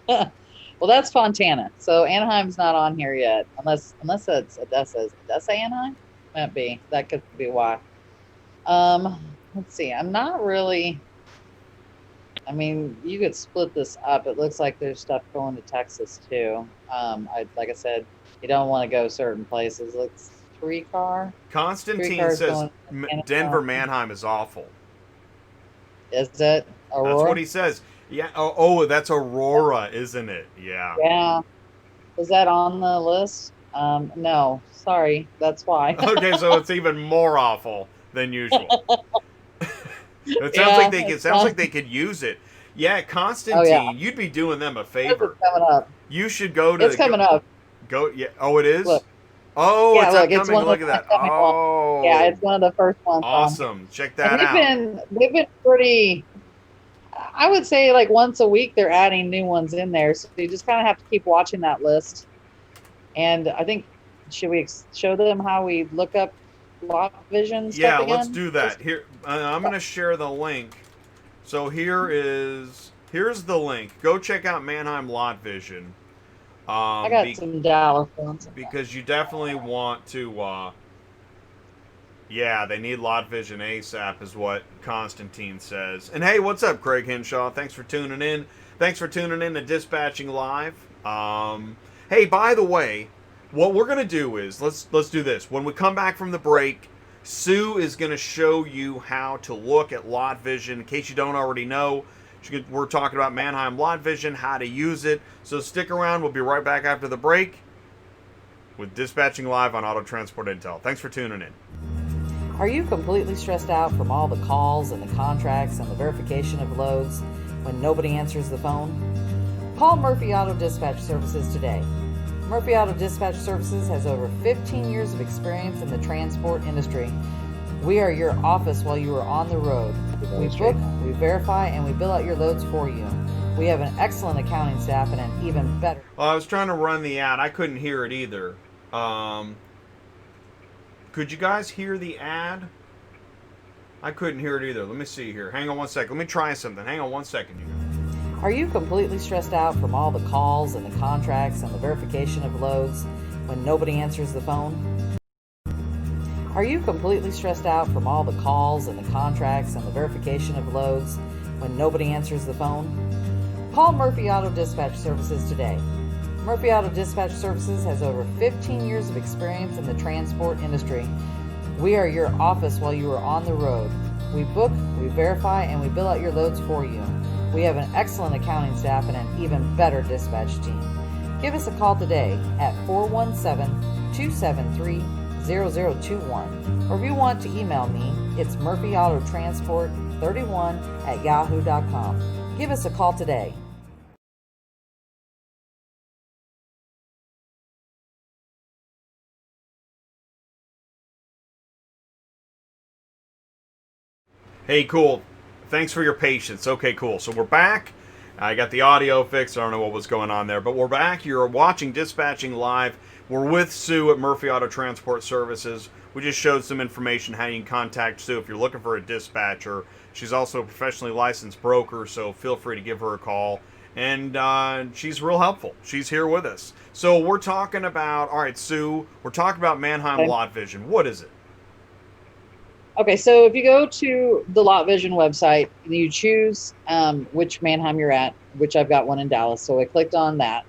Speaker 1: Well, that's Fontana. So Anaheim's not on here yet, unless it's Odessa. Odessa, Anaheim? Might be. That could be why. Let's see. I'm not really. I mean, you could split this up. It looks like there's stuff going to Texas too. Like I said, you don't want to go certain places. Looks three-car.
Speaker 2: Constantine says Denver Manheim is awful.
Speaker 1: Is it Aurora?
Speaker 2: That's what he says. Yeah. Oh, that's Aurora, isn't it? Yeah.
Speaker 1: Yeah. Is that on the list? No. Sorry. That's why.
Speaker 2: Okay, so it's even more awful than usual. It sounds like they could use it. Yeah, Constantine, you'd be doing them a favor.
Speaker 1: It's coming up.
Speaker 2: You should go to.
Speaker 1: It's coming up.
Speaker 2: Go. Yeah. Oh, it is.
Speaker 1: Look.
Speaker 2: Oh,
Speaker 1: yeah,
Speaker 2: it's upcoming. Look at that. Oh.
Speaker 1: Yeah, it's one of the first ones.
Speaker 2: Awesome. Check that out.
Speaker 1: They've been pretty. I would say like once a week they're adding new ones in there, so you just kind of have to keep watching that list. And I think should we show them how we look up Lot Vision stuff
Speaker 2: Yeah,
Speaker 1: again?
Speaker 2: let's do that. Here, I'm going to share the link. So here's the link. Go check out Manheim Lot Vision.
Speaker 1: I got some Dallas ones.
Speaker 2: Because you definitely want to. Yeah, they need Lot Vision ASAP, is what Constantine says. And hey, what's up, Craig Henshaw? Thanks for tuning in. Thanks for tuning in to Dispatching Live. Hey, by the way, what we're gonna do is let's do this. When we come back from the break, Sue is gonna show you how to look at Lot Vision. In case you don't already know, we're talking about Manheim Lot Vision, how to use it. So stick around. We'll be right back after the break with Dispatching Live on Auto Transport Intel. Thanks for tuning in.
Speaker 3: Are you completely stressed out from all the calls and the contracts and the verification of loads when nobody answers the phone? Call Murphy Auto Dispatch Services today. Murphy Auto Dispatch Services has over 15 years of experience in the transport industry. We are your office while you are on the road. We book, we verify, and we bill out your loads for you. We have an excellent accounting staff and an even better...
Speaker 2: Well, I was trying to run the ad. I couldn't hear it either. Could you guys hear the ad? I couldn't hear it either. Let me see here. Hang on one second. Let me try something. Hang on one second, you guys.
Speaker 3: Are you completely stressed out from all the calls and the contracts and the verification of loads when nobody answers the phone? Are you completely stressed out from all the calls and the contracts and the verification of loads when nobody answers the phone? Call Murphy Auto Dispatch Services today. Murphy Auto Dispatch Services has over 15 years of experience in the transport industry. We are your office while you are on the road. We book, we verify, and we bill out your loads for you. We have an excellent accounting staff and an even better dispatch team. Give us a call today at 417-273-0021. Or if you want to email me, it's murphyautotransport31@yahoo.com. Give us a call today.
Speaker 2: Hey, cool. Thanks for your patience. Okay, cool. So we're back. I got the audio fixed. I don't know what was going on there, but we're back. You're watching Dispatching Live. We're with Sue at Murphy Auto Transport Services. We just showed some information how you can contact Sue if you're looking for a dispatcher. She's also a professionally licensed broker, so feel free to give her a call. And she's real helpful. She's here with us. So we're talking about, all right, Sue, we're talking about Manheim Lot Vision. What is it?
Speaker 1: Okay, so if you go to the Lot Vision website, you choose which Manheim you're at, which I've got one in Dallas. So I clicked on that.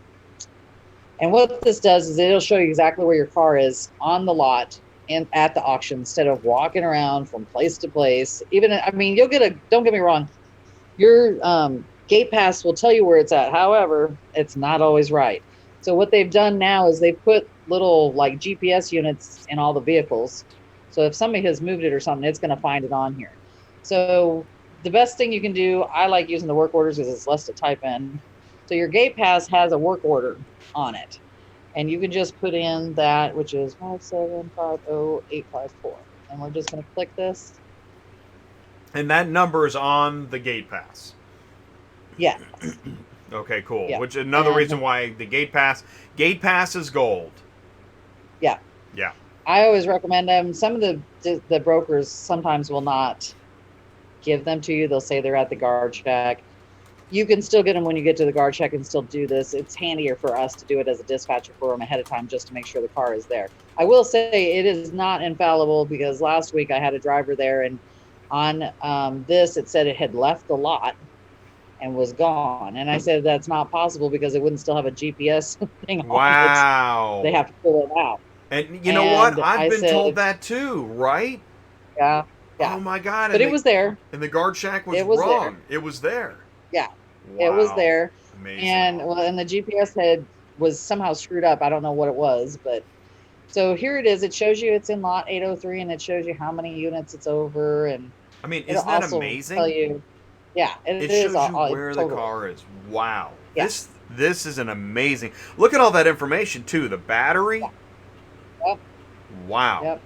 Speaker 1: And what this does is it'll show you exactly where your car is on the lot and at the auction instead of walking around from place to place. Even, I mean, you'll get don't get me wrong, your gate pass will tell you where it's at. However, it's not always right. So what they've done now is they put little like GPS units in all the vehicles. So if somebody has moved it or something, it's going to find it on here. So the best thing you can do, I like using the work orders because it's less to type in. So your gate pass has a work order on it. And you can just put in that, which is 5750854. And we're just going to click this.
Speaker 2: And that number is on the gate pass.
Speaker 1: Yeah.
Speaker 2: Okay, cool.
Speaker 1: Yeah.
Speaker 2: Which another reason why the gate pass is gold.
Speaker 1: Yeah.
Speaker 2: Yeah.
Speaker 1: I always recommend them. Some of the brokers sometimes will not give them to you. They'll say they're at the guard check. You can still get them when you get to the guard check and still do this. It's handier for us to do it as a dispatcher for them ahead of time just to make sure the car is there. I will say it is not infallible because last week I had a driver there and on this it said it had left the lot and was gone. And I said that's not possible because it wouldn't still have a GPS thing on it.
Speaker 2: Wow.
Speaker 1: They have to pull it out.
Speaker 2: And you know what?
Speaker 1: And
Speaker 2: I've
Speaker 1: I
Speaker 2: been
Speaker 1: said-
Speaker 2: told that too, right?
Speaker 1: Yeah. Yeah.
Speaker 2: Oh my God.
Speaker 1: But it was there.
Speaker 2: And the guard shack was
Speaker 1: It was
Speaker 2: wrong. It was there.
Speaker 1: Yeah.
Speaker 2: Wow.
Speaker 1: It was there.
Speaker 2: Amazing.
Speaker 1: And the GPS was somehow screwed up. I don't know what it was, but so here it is. It shows you it's in lot 803 and it shows you how many units it's over. And
Speaker 2: I mean,
Speaker 1: it'll
Speaker 2: isn't that
Speaker 1: also
Speaker 2: amazing?
Speaker 1: tell you, yeah,
Speaker 2: It
Speaker 1: is
Speaker 2: shows you
Speaker 1: all,
Speaker 2: where the car is. Wow.
Speaker 1: Yeah.
Speaker 2: This is an amazing. Look at all that information too. The battery.
Speaker 1: Yep.
Speaker 2: Wow.
Speaker 1: Yep.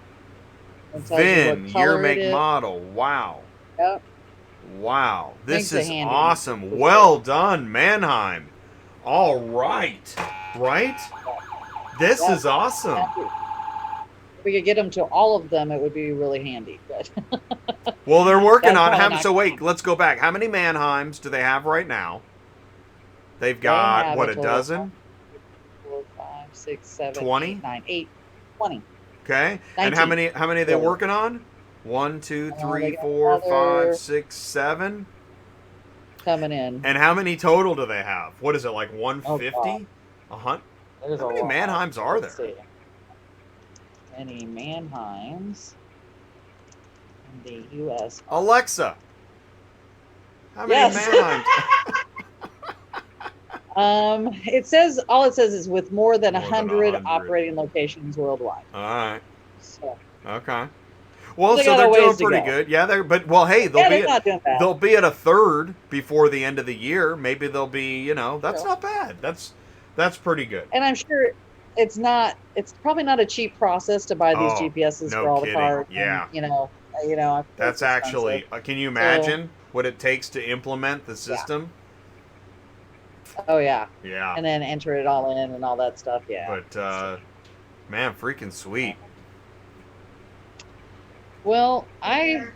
Speaker 1: It tells you
Speaker 2: VIN,
Speaker 1: what
Speaker 2: year,
Speaker 1: color
Speaker 2: make,
Speaker 1: it is.
Speaker 2: model. Wow.
Speaker 1: Yep.
Speaker 2: Wow. This
Speaker 1: Makes it
Speaker 2: is
Speaker 1: handy.
Speaker 2: awesome. Well done, Manheim. All right. Right? This
Speaker 1: Yep.
Speaker 2: is awesome.
Speaker 1: If we could get them to all of them, it would be really handy. But
Speaker 2: Well, they're working
Speaker 1: That's
Speaker 2: on
Speaker 1: probably not
Speaker 2: so wait, let's go back. How many Manheims do they have right now? They've got
Speaker 1: have
Speaker 2: what,
Speaker 1: a
Speaker 2: a
Speaker 1: total of
Speaker 2: dozen?
Speaker 1: 4, 5, 6, 7,
Speaker 2: 20?
Speaker 1: 8, 9, 8, 20.
Speaker 2: Okay. And how
Speaker 1: 19.
Speaker 2: many are they
Speaker 1: Total.
Speaker 2: working on? 1, 2,
Speaker 1: they
Speaker 2: 3,
Speaker 1: got
Speaker 2: 4,
Speaker 1: another-
Speaker 2: 5, 6, 7.
Speaker 1: Coming in.
Speaker 2: And how many total do they have? What is it, like 150?
Speaker 1: God.
Speaker 2: 100?
Speaker 1: There's
Speaker 2: How
Speaker 1: a
Speaker 2: many
Speaker 1: lot.
Speaker 2: Manheims are
Speaker 1: Let's
Speaker 2: there?
Speaker 1: see. Any Manheims in the U.S.
Speaker 2: Alexa. How many
Speaker 1: Yes.
Speaker 2: Manheims?
Speaker 1: It says all it says is with more than
Speaker 2: More than
Speaker 1: 100
Speaker 2: 100.
Speaker 1: operating locations worldwide.
Speaker 2: All right.
Speaker 1: So
Speaker 2: Okay. Well,
Speaker 1: They
Speaker 2: so
Speaker 1: got a
Speaker 2: they're doing
Speaker 1: ways to
Speaker 2: pretty
Speaker 1: go.
Speaker 2: good. Yeah, but hey,
Speaker 1: yeah,
Speaker 2: they'll
Speaker 1: they're
Speaker 2: be
Speaker 1: not doing bad.
Speaker 2: they'll be at a third before the end of the year. Maybe they'll be, that's
Speaker 1: Yeah.
Speaker 2: not bad. That's pretty good.
Speaker 1: And I'm sure it's probably not a cheap process to buy these
Speaker 2: Oh,
Speaker 1: GPSs
Speaker 2: no
Speaker 1: for all
Speaker 2: kidding.
Speaker 1: the cars.
Speaker 2: Yeah.
Speaker 1: And, it's
Speaker 2: That's actually.
Speaker 1: expensive.
Speaker 2: Can you imagine what it takes to implement the system?
Speaker 1: Oh yeah.
Speaker 2: Yeah.
Speaker 1: And then enter it all in and all that stuff. Yeah.
Speaker 2: But man, freaking sweet.
Speaker 1: Well, and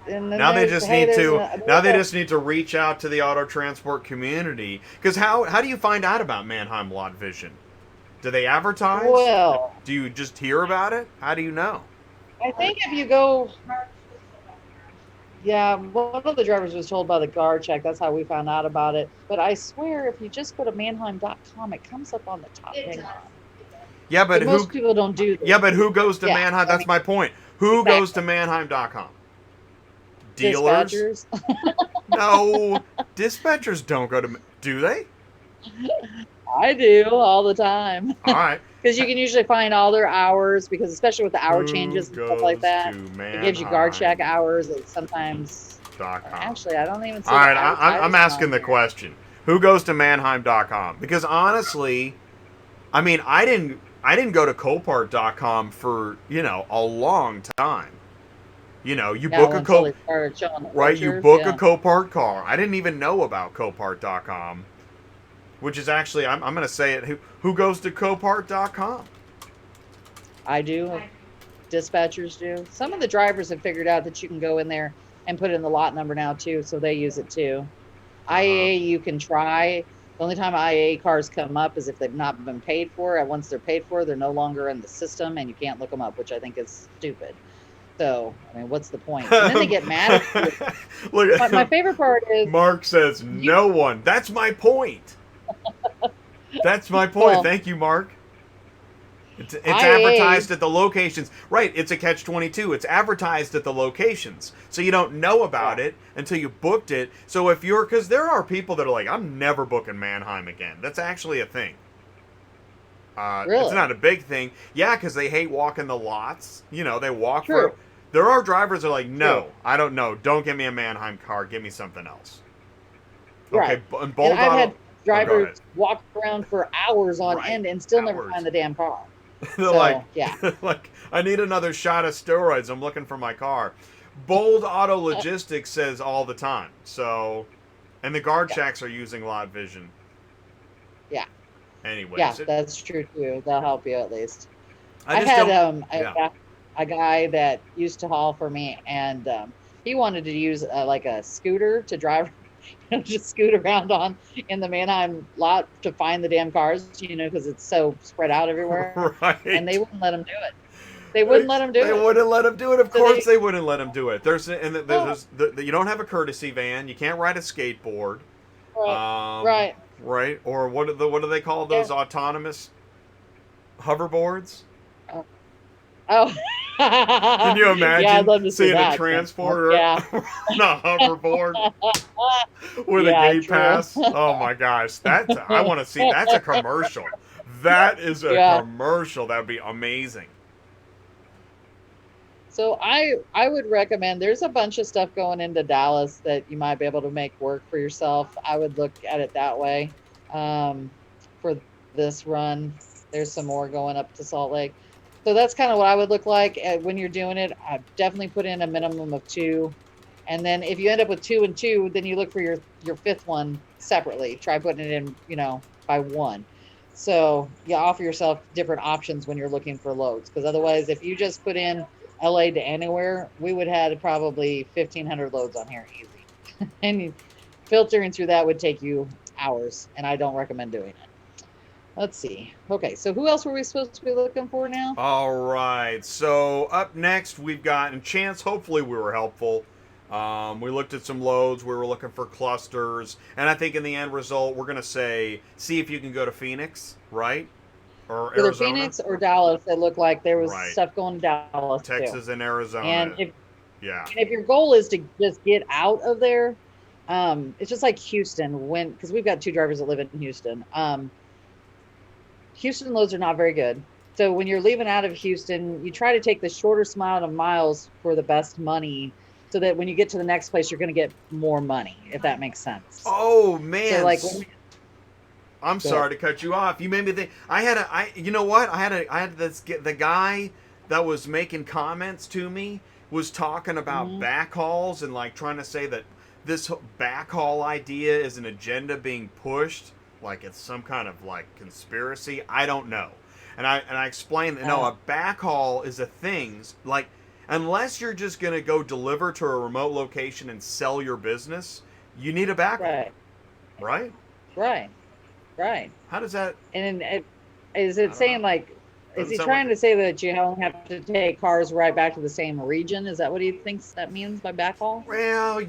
Speaker 1: then
Speaker 2: Now they
Speaker 1: there's-
Speaker 2: just
Speaker 1: hey,
Speaker 2: need
Speaker 1: there's
Speaker 2: to.
Speaker 1: a-
Speaker 2: Now they just need to reach out to the auto transport community. Because how do you find out about Manheim Lot Vision? Do they advertise?
Speaker 1: Well,
Speaker 2: Do you just hear about it? How do you know?
Speaker 1: I think if you go, yeah, one of the drivers was told by the guard check. That's how we found out about it. But I swear, if you just go to manheim.com, it comes up on the top thing.
Speaker 2: Yeah, but
Speaker 1: But
Speaker 2: who?
Speaker 1: most people don't do this.
Speaker 2: Yeah, but who goes to
Speaker 1: Yeah,
Speaker 2: Manheim?
Speaker 1: I
Speaker 2: That's
Speaker 1: mean-
Speaker 2: my point. Who
Speaker 1: Exactly.
Speaker 2: goes to manheim.com? Dealers?
Speaker 1: Dispatchers.
Speaker 2: No, dispatchers don't go to. Do they?
Speaker 1: I do all the time
Speaker 2: All right.
Speaker 1: because you can usually find all their hours because especially with the hour
Speaker 2: Who
Speaker 1: changes and stuff like
Speaker 2: goes
Speaker 1: that,
Speaker 2: to
Speaker 1: it gives you guard check
Speaker 2: Manheim.com?
Speaker 1: hours and sometimes. Actually, I don't even see.
Speaker 2: All right,
Speaker 1: the
Speaker 2: I'm
Speaker 1: advertisement
Speaker 2: asking
Speaker 1: on
Speaker 2: the
Speaker 1: here.
Speaker 2: question. Who goes to manheim.com? Because honestly, I mean, I didn't go to copart.com for, a long time. You
Speaker 1: Yeah,
Speaker 2: book a
Speaker 1: until they started showing the
Speaker 2: right, you
Speaker 1: pictures,
Speaker 2: book
Speaker 1: yeah.
Speaker 2: a Copart car. I didn't even know about copart.com, which is actually I'm going to say it. Who goes to copart.com?
Speaker 1: I do. Dispatchers do. Some of the drivers have figured out that you can go in there and put in the lot number now too, so they use it too. IAA you can try. The only time IAA cars come up is if they've not been paid for. And once they're paid for, they're no longer in the system and you can't look them up, which I think is stupid. So, I mean, what's the point? And then they get mad at you.
Speaker 2: Look,
Speaker 1: But my favorite part is
Speaker 2: Mark says no one. That's my point. That's my point.
Speaker 1: Well,
Speaker 2: Thank you, Mark. It's
Speaker 1: IA
Speaker 2: advertised at the locations. Right, it's a catch-22. It's advertised at the locations. So you don't know about it until you booked it. So because there are people that are like, I'm never booking Manheim again. That's actually a thing.
Speaker 1: Really?
Speaker 2: It's not a big thing. Yeah, because they hate walking the lots. They walk
Speaker 1: True.
Speaker 2: There are drivers that are like, no,
Speaker 1: True.
Speaker 2: I don't know. Don't give me a Manheim car. Give me something else.
Speaker 1: Right.
Speaker 2: Okay, and
Speaker 1: And
Speaker 2: Bold
Speaker 1: I've
Speaker 2: Auto.
Speaker 1: had
Speaker 2: Oh, go
Speaker 1: drivers
Speaker 2: ahead.
Speaker 1: walk around for hours on
Speaker 2: Right.
Speaker 1: end and still never
Speaker 2: Hours.
Speaker 1: find the damn car.
Speaker 2: They're
Speaker 1: So, yeah.
Speaker 2: like, I need another shot of steroids. I'm looking for my car. Bold Auto Logistics says all the time. So, and the guard
Speaker 1: Yeah.
Speaker 2: shacks are using Lot Vision.
Speaker 1: Yeah.
Speaker 2: Anyways,
Speaker 1: Yeah, that's true too. They'll help you at least.
Speaker 2: I
Speaker 1: I
Speaker 2: just
Speaker 1: had
Speaker 2: don't. Yeah.
Speaker 1: a guy that used to haul for me, and he wanted to use like a scooter to drive, just scoot around on in the Manheim lot to find the damn cars, because it's so spread out everywhere.
Speaker 2: Right.
Speaker 1: And they wouldn't let him do it. They wouldn't let him do
Speaker 2: They
Speaker 1: it.
Speaker 2: wouldn't let him do it. Of
Speaker 1: So
Speaker 2: course, they wouldn't let him do it.
Speaker 1: Oh,
Speaker 2: You don't have a courtesy van. You can't ride a skateboard.
Speaker 1: right, right,
Speaker 2: Right. Or what do they call
Speaker 1: yeah.
Speaker 2: those autonomous hoverboards?
Speaker 1: Oh, oh.
Speaker 2: Can you
Speaker 1: Yeah,
Speaker 2: imagine
Speaker 1: I'd love to see
Speaker 2: seeing a
Speaker 1: that.
Speaker 2: transporter
Speaker 1: Yeah,
Speaker 2: on a hoverboard with a
Speaker 1: yeah,
Speaker 2: gate
Speaker 1: true.
Speaker 2: pass? Oh my gosh, I want to see. That's a commercial. That is a
Speaker 1: Yeah.
Speaker 2: commercial. That would be amazing.
Speaker 1: So I would recommend, there's a bunch of stuff going into Dallas that you might be able to make work for yourself. I would look at it that way. For this run, there's some more going up to Salt Lake. So that's kind of what I would look like when you're doing it. I definitely put in a minimum of 2. And then if you end up with 2 and 2, then you look for your 5th one separately. Try putting it in, by 1. So you offer yourself different options when you're looking for loads. Because otherwise, if you just put in LA to anywhere, we would have probably 1,500 loads on here easy. And filtering through that would take you hours, and I don't recommend doing it. Let's see. Okay, so who else were we supposed to be looking for now?
Speaker 2: All right. So up next, we've got, and Chance, hopefully we were helpful. We looked at some loads. We were looking for clusters. And I think in the end result, we're going to see if you can go to Phoenix, right? Or
Speaker 1: Either
Speaker 2: Arizona.
Speaker 1: Phoenix or Dallas. It looked like there was
Speaker 2: Right.
Speaker 1: stuff going to Dallas
Speaker 2: Texas
Speaker 1: too.
Speaker 2: and Arizona.
Speaker 1: And
Speaker 2: yeah.
Speaker 1: if your goal is to just get out of there, it's just like Houston, because we've got 2 drivers that live in Houston. Houston loads are not very good. So when you're leaving out of Houston, you try to take the shortest amount of miles for the best money, so that when you get to the next place, you're going to get more money, if that makes sense.
Speaker 2: Oh man.
Speaker 1: So like,
Speaker 2: I'm sorry to cut you off. You made me think. You know what? I had the guy that was making comments to me was talking about backhauls and like trying to say that this backhaul idea is an agenda being pushed, like it's some kind of like conspiracy. I don't know. And I explained that no, a backhaul is a thing. Like, unless you're just gonna go deliver to a remote location and sell your business, you need a backhaul. Right?
Speaker 1: Right.
Speaker 2: How does that?
Speaker 1: And is it saying
Speaker 2: know.
Speaker 1: like, is he
Speaker 2: Doesn't sound
Speaker 1: trying
Speaker 2: like
Speaker 1: to say that you only have to take cars right back to the same region? Is that what he thinks that means by backhaul?
Speaker 2: Well,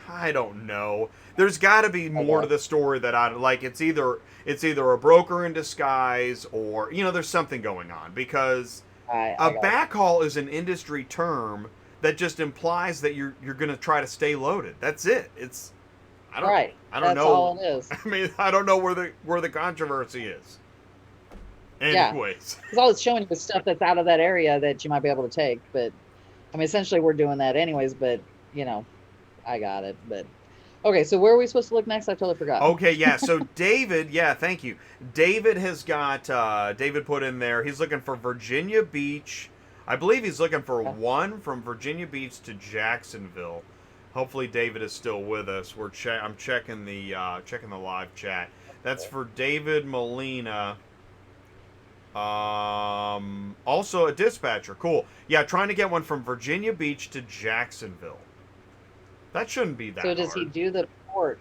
Speaker 2: I don't know. There's got to be more to the story that I like. It's either a broker in disguise, or there's something going on, because a backhaul is an industry term that just implies that you're going to try to stay loaded. That's it. I don't
Speaker 1: That's
Speaker 2: know.
Speaker 1: all it is.
Speaker 2: I mean, I don't know where the controversy is. Anyways.
Speaker 1: Because all it's showing you is stuff that's out of that area that you might be able to take. But, I mean, essentially we're doing that anyways, but, I got it. But, okay, so where are we supposed to look next? I totally forgot.
Speaker 2: Okay, yeah, so David, thank you. David has got, David put in there, he's looking for Virginia Beach. I believe he's looking for one from Virginia Beach to Jacksonville. Hopefully David is still with us. I'm checking the live chat. That's for David Molina. Also a dispatcher. Cool. Yeah, trying to get one from Virginia Beach to Jacksonville. That shouldn't be that hard.
Speaker 1: So does he do the port?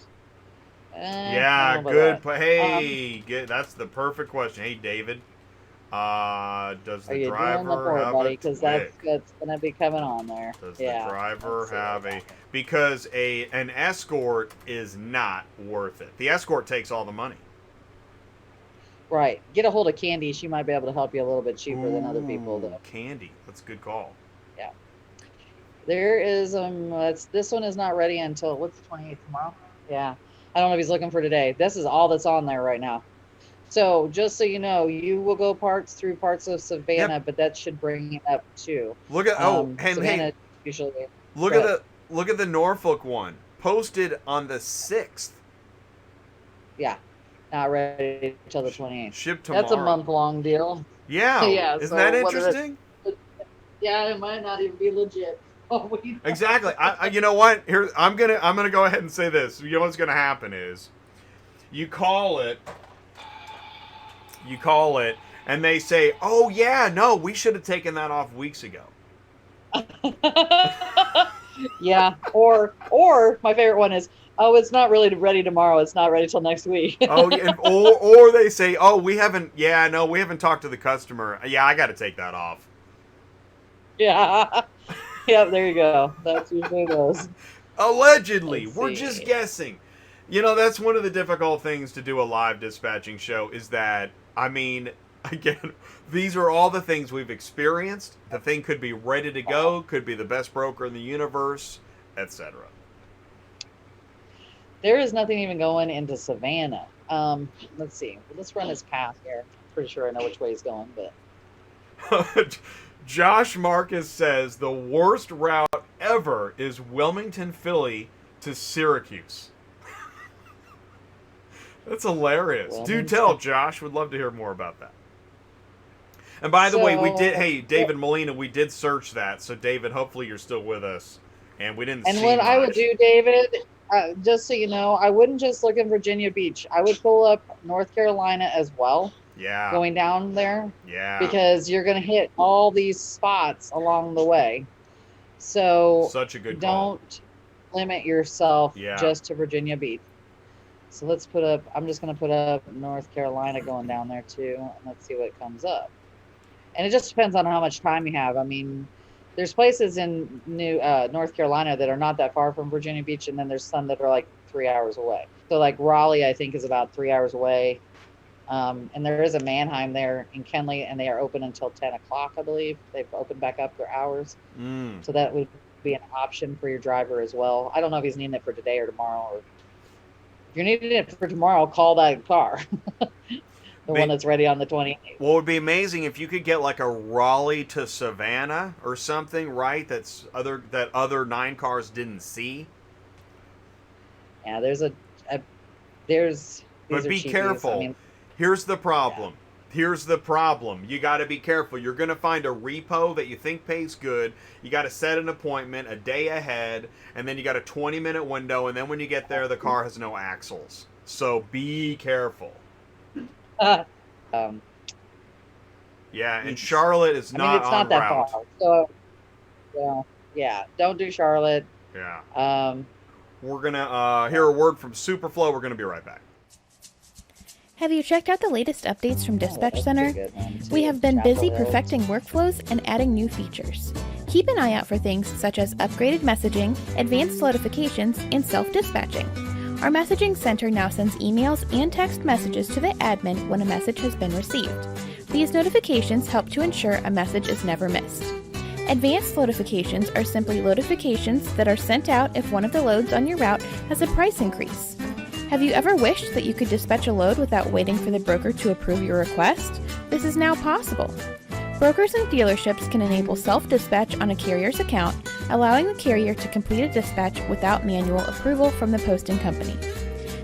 Speaker 2: Yeah, good. Hey, that's the perfect question. Hey, David. Does the driver have
Speaker 1: buddy?
Speaker 2: Because
Speaker 1: that's going to be coming on there.
Speaker 2: Does the driver have because an escort is not worth it. The escort takes all the money.
Speaker 1: Right. Get a hold of Candy. She might be able to help you a little bit cheaper than other people, though.
Speaker 2: Candy. That's a good call.
Speaker 1: Yeah. There is this one is not ready until what's the 28th tomorrow? Yeah. I don't know if he's looking for today. This is all that's on there right now. So just so you know, you will go through parts of Savannah,
Speaker 2: Yep.
Speaker 1: but that should bring it up too.
Speaker 2: Look at and
Speaker 1: Savannah
Speaker 2: hey,
Speaker 1: usually.
Speaker 2: look at
Speaker 1: But
Speaker 2: the Norfolk one posted on the 6th.
Speaker 1: yeah, not ready till the 28th.
Speaker 2: Ship
Speaker 1: That's a
Speaker 2: tomorrow.
Speaker 1: month-long deal.
Speaker 2: Yeah,
Speaker 1: Yeah,
Speaker 2: isn't
Speaker 1: so
Speaker 2: that
Speaker 1: whether it's
Speaker 2: interesting?
Speaker 1: yeah, it might not even be legit. Oh,
Speaker 2: Exactly. You know what? Here I'm gonna go ahead and say this. You know what's gonna happen is you call it, and they say, "Oh yeah, no, we should have taken that off weeks ago."
Speaker 1: yeah, or my favorite one is, oh, it's not really ready tomorrow. It's not ready till next week.
Speaker 2: Oh, yeah, or they say, "Oh, we haven't. Yeah, no, we haven't talked to the customer. Yeah, I got to take that off."
Speaker 1: Yeah. Yep, there you go. That's usually those.
Speaker 2: Allegedly,
Speaker 1: Let's
Speaker 2: we're
Speaker 1: see.
Speaker 2: just guessing. You know, that's one of the difficult things to do a live dispatching show is that, I mean, again, these are all the things we've experienced. The thing could be ready to go, could be the best broker in the universe, etc.
Speaker 1: There is nothing even going into Savannah. Let's see. Let's run his path here. I'm pretty sure I know which way he's going, but
Speaker 2: Josh Marcus says the worst route ever is Wilmington, Philly to Syracuse. That's hilarious. Do tell, Josh. Would love to hear more about that. And by the way, we did. Hey, David Molina, we did search that. So, David, hopefully you're still with us. And we didn't.
Speaker 1: And what I would do, David, just so you know, I wouldn't just look in Virginia Beach. I would pull up North Carolina as well.
Speaker 2: Yeah.
Speaker 1: Going down there.
Speaker 2: Yeah.
Speaker 1: Because you're going to hit all these spots along the way. So
Speaker 2: such a good
Speaker 1: don't limit yourself just to Virginia Beach. So let's put up, I'm just going to put up North Carolina going down there too. And let's see what comes up. And it just depends on how much time you have. I mean, there's places in North Carolina that are not that far from Virginia Beach. And then there's some that are like 3 hours away. So like Raleigh, I think is about 3 hours away. And there is a Manheim there in Kenley, and they are open until 10 o'clock, I believe. They've opened back up their hours. So that would be an option for your driver as well. I don't know if he's needing it for today or tomorrow. Or if you're needing it for tomorrow, call that car. The one that's ready on the 28th.
Speaker 2: Well, it would be amazing if you could get like a Raleigh to Savannah or something, right? That other 9 cars didn't see.
Speaker 1: Yeah, there's
Speaker 2: but be careful. I mean, here's the problem. Here's the problem. You got to be careful. You're going to find a repo that you think pays good. You got to set an appointment a day ahead, and then you got a 20-minute window, and then when you get there, the car has no axles. So be careful. Yeah, and Charlotte is not
Speaker 1: it's not that
Speaker 2: route.
Speaker 1: far. So, yeah, don't do Charlotte.
Speaker 2: Yeah. We're going to hear a word from Superflow. We're going to be right back.
Speaker 5: Have you checked out the latest updates from Dispatch Center? We have been busy perfecting workflows and adding new features. Keep an eye out for things such as upgraded messaging, advanced notifications, and self-dispatching. Our messaging center now sends emails and text messages to the admin when a message has been received. These notifications help to ensure a message is never missed. Advanced notifications are simply notifications that are sent out if one of the loads on your route has a price increase. Have you ever wished that you could dispatch a load without waiting for the broker to approve your request? This is now possible. Brokers and dealerships can enable self-dispatch on a carrier's account, allowing the carrier to complete a dispatch without manual approval from the posting company.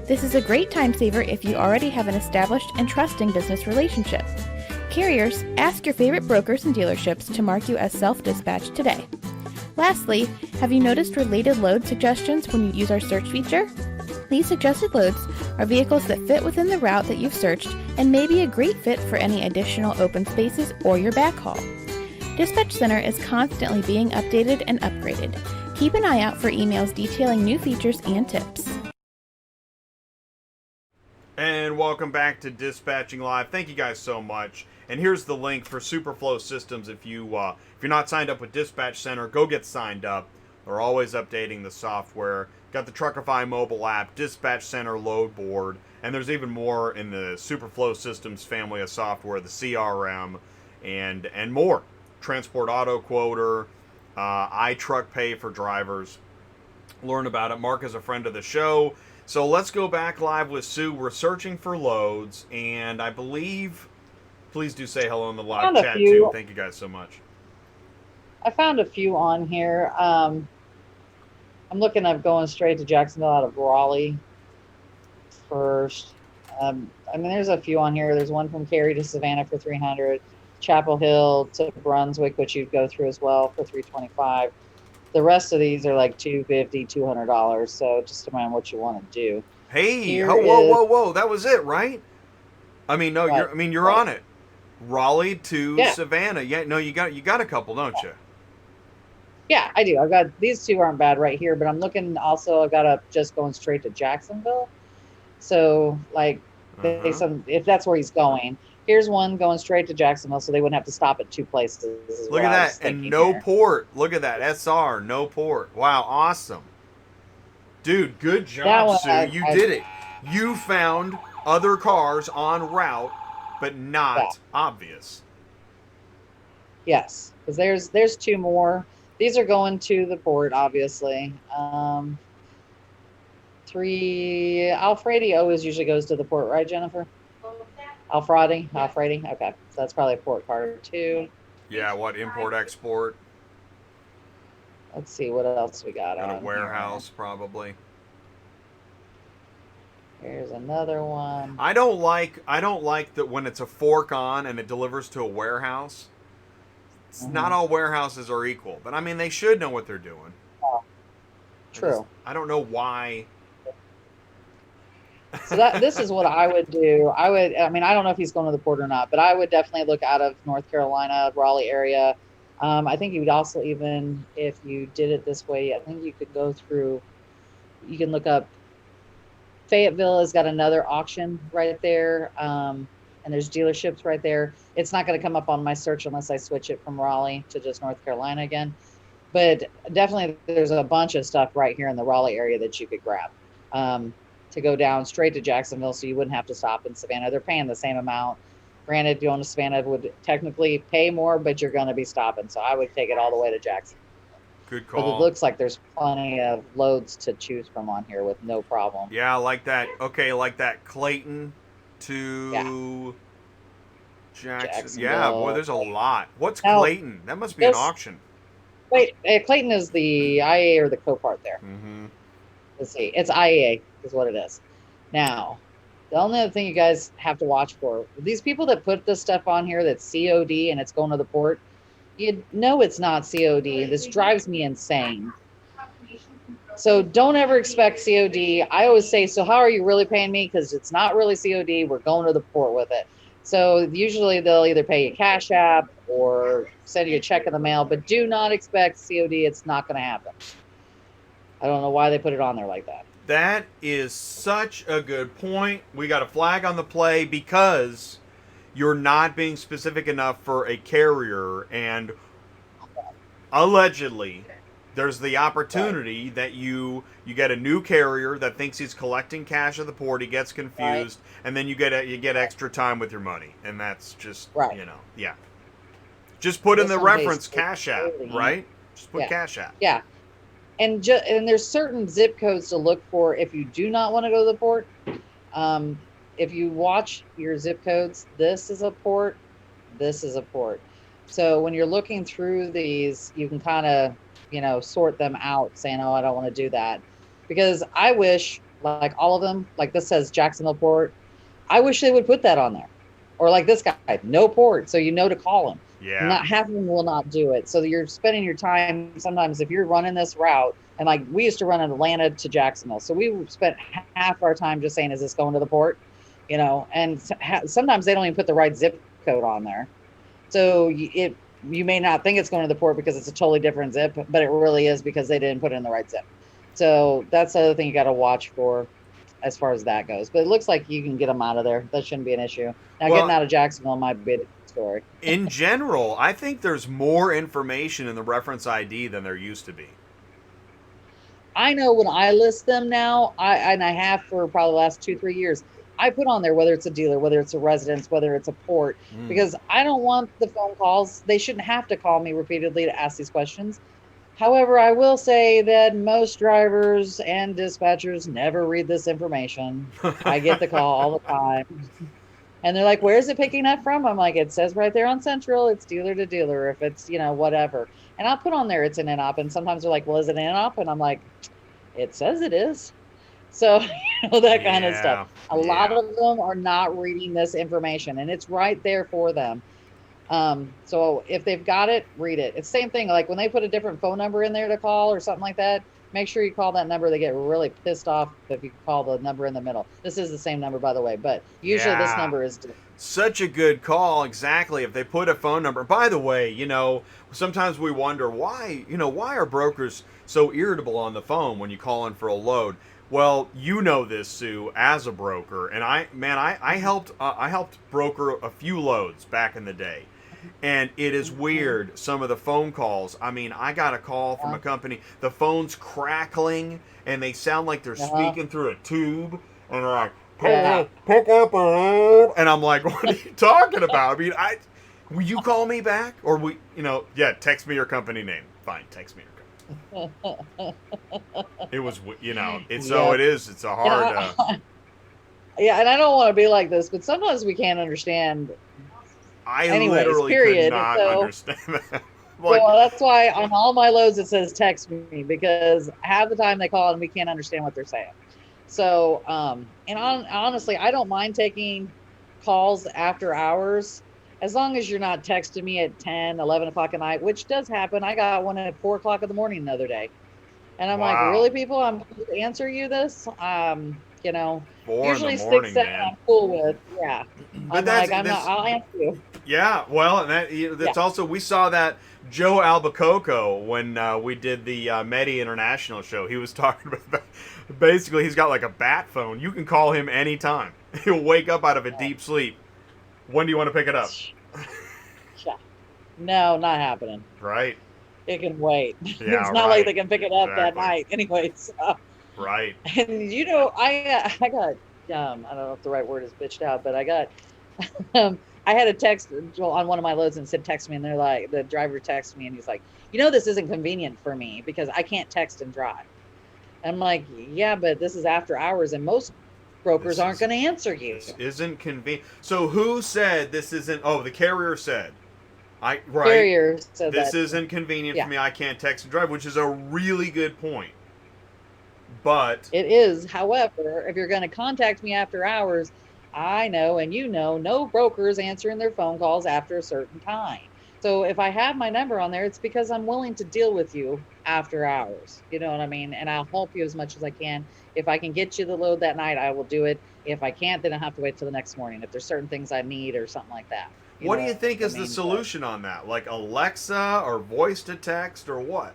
Speaker 5: This is a great time saver if you already have an established and trusting business relationship. Carriers, ask your favorite brokers and dealerships to mark you as self-dispatch today. Lastly, have you noticed related load suggestions when you use our search feature? These suggested loads are vehicles that fit within the route that you've searched and may be a great fit for any additional open spaces or your backhaul. Dispatch Center is constantly being updated and upgraded. Keep an eye out for emails detailing new features and tips.
Speaker 2: And welcome back to Dispatching Live. Thank you guys so much. And here's the link for Superflow Systems. If you're not signed up with Dispatch Center, go get signed up. They're always updating the software. Got the Truckify mobile app, Dispatch Center load board, and there's even more in the Superflow Systems family of software, the CRM, and more. Transport Auto Quoter, iTruck Pay for drivers. learn about it. Mark is a friend of the show. So let's go back live with Sue. We're searching for loads, and I believe, please do say hello in the live
Speaker 1: Found a
Speaker 2: chat
Speaker 1: few.
Speaker 2: too. Thank you guys so much.
Speaker 1: I found a few on here. I'm looking at going straight to Jacksonville out of Raleigh first. I mean, there's a few on here. There's one from Cary to Savannah for 300, Chapel Hill to Brunswick, which you'd go through as well for 325. The rest of these are like $250, $200. So just depending on what you want to do.
Speaker 2: Hey, whoa! That was it, right? I mean, no,
Speaker 1: Right.
Speaker 2: you're on it. Raleigh to
Speaker 1: Yeah.
Speaker 2: Savannah. Yeah, no, you got a couple, don't you?
Speaker 1: Yeah, I do. I've got these two aren't bad right here, but I'm looking also. I've got just going straight to Jacksonville. So like, if that's where he's going, here's one going straight to Jacksonville, so they wouldn't have to stop at two places.
Speaker 2: Look at that, and no port. Look at that, SR, no port. Wow, awesome, dude. Good job, Sue. You did it. You found other cars en route, but not obvious.
Speaker 1: Yes, because there's two more. These are going to the port, obviously. 3 Alfredi always usually goes to the port, right, Jennifer? Alfredi. Okay, so that's probably a port car too.
Speaker 2: Yeah, what import export?
Speaker 1: Let's see what else we got
Speaker 2: Got
Speaker 1: on
Speaker 2: a warehouse probably.
Speaker 1: Here's another one.
Speaker 2: I don't like that when it's a fork on and it delivers to a warehouse. It's not all warehouses are equal, but I mean they should know what they're doing.
Speaker 1: True.
Speaker 2: I don't know why.
Speaker 1: So this is what I would do. I mean, I don't know if he's going to the port or not, but I would definitely look out of North Carolina, Raleigh area. I think you would also, even if you did it this way, I think you could go through, you can look up, Fayetteville has got another auction right there. And there's dealerships right there. It's not going to come up on my search unless I switch it from Raleigh to just North Carolina again. But definitely there's a bunch of stuff right here in the Raleigh area that you could grab to go down straight to Jacksonville, so you wouldn't have to stop in Savannah. They're paying the same amount. Granted, going to Savannah would technically pay more, but you're going to be stopping. So I would take it all the way to Jacksonville.
Speaker 2: Good call.
Speaker 1: But it looks like there's plenty of loads to choose from on here with no problem.
Speaker 2: Yeah, like that. Okay, like that Clayton to Jackson. Yeah, boy, there's a lot. What's Clayton? That must be an auction.
Speaker 1: Wait, Clayton is the IAA or the Copart there. Let's see. It's IAA is what it is. Now, the only other thing you guys have to watch for, these people that put this stuff on here that's COD and it's going to the port, you know it's not COD. This drives me insane. So don't ever expect COD. I always say, so how are you really paying me? Because it's not really COD. We're going to the port with it. So usually they'll either pay you Cash App or send you a check in the mail, but do not expect COD. It's not going to happen. I don't know why they put it on there like that.
Speaker 2: That is such a good point. We got a flag on the play because you're not being specific enough for a carrier, and allegedly there's the opportunity that you get a new carrier that thinks he's collecting cash at the port, he gets confused, and then you get extra time with your money, and that's just yeah. Just put in the reference Cash App, right? Just put Cash App.
Speaker 1: Yeah. And there's certain zip codes to look for if you do not want to go to the port. If you watch your zip codes, this is a port, this is a port. So when you're looking through these, you can kind of, sort them out saying, oh, I don't want to do that. Because I wish, like all of them, like this says Jacksonville Port, I wish they would put that on there. Or like this guy, no port, so you know to call him.
Speaker 2: Yeah.
Speaker 1: Not half of them will not do it. So you're spending your time sometimes if you're running this route, and like we used to run in Atlanta to Jacksonville. So we spent half our time just saying, is this going to the port? And sometimes they don't even put the right zip code on there. So you may not think it's going to the port because it's a totally different zip, but it really is because they didn't put it in the right zip. So that's the other thing you got to watch for as far as that goes. But it looks like you can get them out of there. That shouldn't be an issue. Now, getting out of Jacksonville might be a different story.
Speaker 2: In general, I think there's more information in the reference ID than there used to be.
Speaker 1: I know when I list them now, and I have for probably the last 2-3 years, I put on there whether it's a dealer, whether it's a residence, whether it's a port, because I don't want the phone calls. They shouldn't have to call me repeatedly to ask these questions. However, I will say that most drivers and dispatchers never read this information. I get the call all the time. And they're like, where's it picking up from? I'm like, it says right there on Central, it's dealer to dealer, if it's, whatever. And I'll put on there it's an in-op. And sometimes they're like, well, is it an in-op? And I'm like, it says it is. So, that kind of stuff. A lot of them are not reading this information, and it's right there for them. So if they've got it, read it. It's the same thing. Like when they put a different phone number in there to call or something like that, make sure you call that number. They get really pissed off if you call the number in the middle. This is the same number, by the way, but usually this number is different.
Speaker 2: Such a good call. Exactly. If they put a phone number, by the way, sometimes we wonder why are brokers so irritable on the phone when you call in for a load? Well, you know this, Sue, as a broker, and I helped broker a few loads back in the day. And it is weird, some of the phone calls. I mean, I got a call from a company, the phone's crackling, and they sound like they're speaking through a tube, and they're like, pick up a load. And I'm like, what are you talking about? I mean, will you call me back? Or text me your company name. Fine, text me your company. It was, it is, it's a hard...
Speaker 1: yeah, and I don't want to be like this, but sometimes we can't understand...
Speaker 2: literally could not understand that.
Speaker 1: Well, that's why on all my loads it says text me, because half the time they call and we can't understand what they're saying. So, honestly, I don't mind taking calls after hours as long as you're not texting me at 10, 11 o'clock at night, which does happen. I got one at 4 o'clock in the morning the other day. And I'm like, really, people? I'm supposed to answer you this? Usually 6, 7 I'm cool with. Yeah. But I'll answer you.
Speaker 2: Yeah, well, and that's also, we saw that Joe Albuquerque when we did the Medi International show. He was talking about, basically, he's got like a bat phone. You can call him anytime. He'll wake up out of a deep sleep. When do you want to pick it up?
Speaker 1: Yeah. No, not happening.
Speaker 2: Right.
Speaker 1: It can wait.
Speaker 2: Yeah,
Speaker 1: it's not like they can pick it up that night anyway. So.
Speaker 2: Right.
Speaker 1: And I got, I don't know if the right word is bitched out, but I got, I had a text on one of my loads and said, text me. And they're like, the driver texted me and he's like, this isn't convenient for me because I can't text and drive. And I'm like, yeah, but this is after hours and most brokers aren't going to answer you.
Speaker 2: This isn't convenient. So who said this isn't, the carrier said.
Speaker 1: Carrier said
Speaker 2: this isn't convenient for me. I can't text and drive, which is a really good point. But
Speaker 1: it is. However, if you're going to contact me after hours, I know, and no brokers answering their phone calls after a certain time. So if I have my number on there, it's because I'm willing to deal with you after hours. You know what I mean? And I'll help you as much as I can. If I can get you the load that night, I will do it. If I can't, then I have to wait till the next morning. If there's certain things I need or something like that.
Speaker 2: What do you think is the solution on that? Like Alexa or voice to text or what?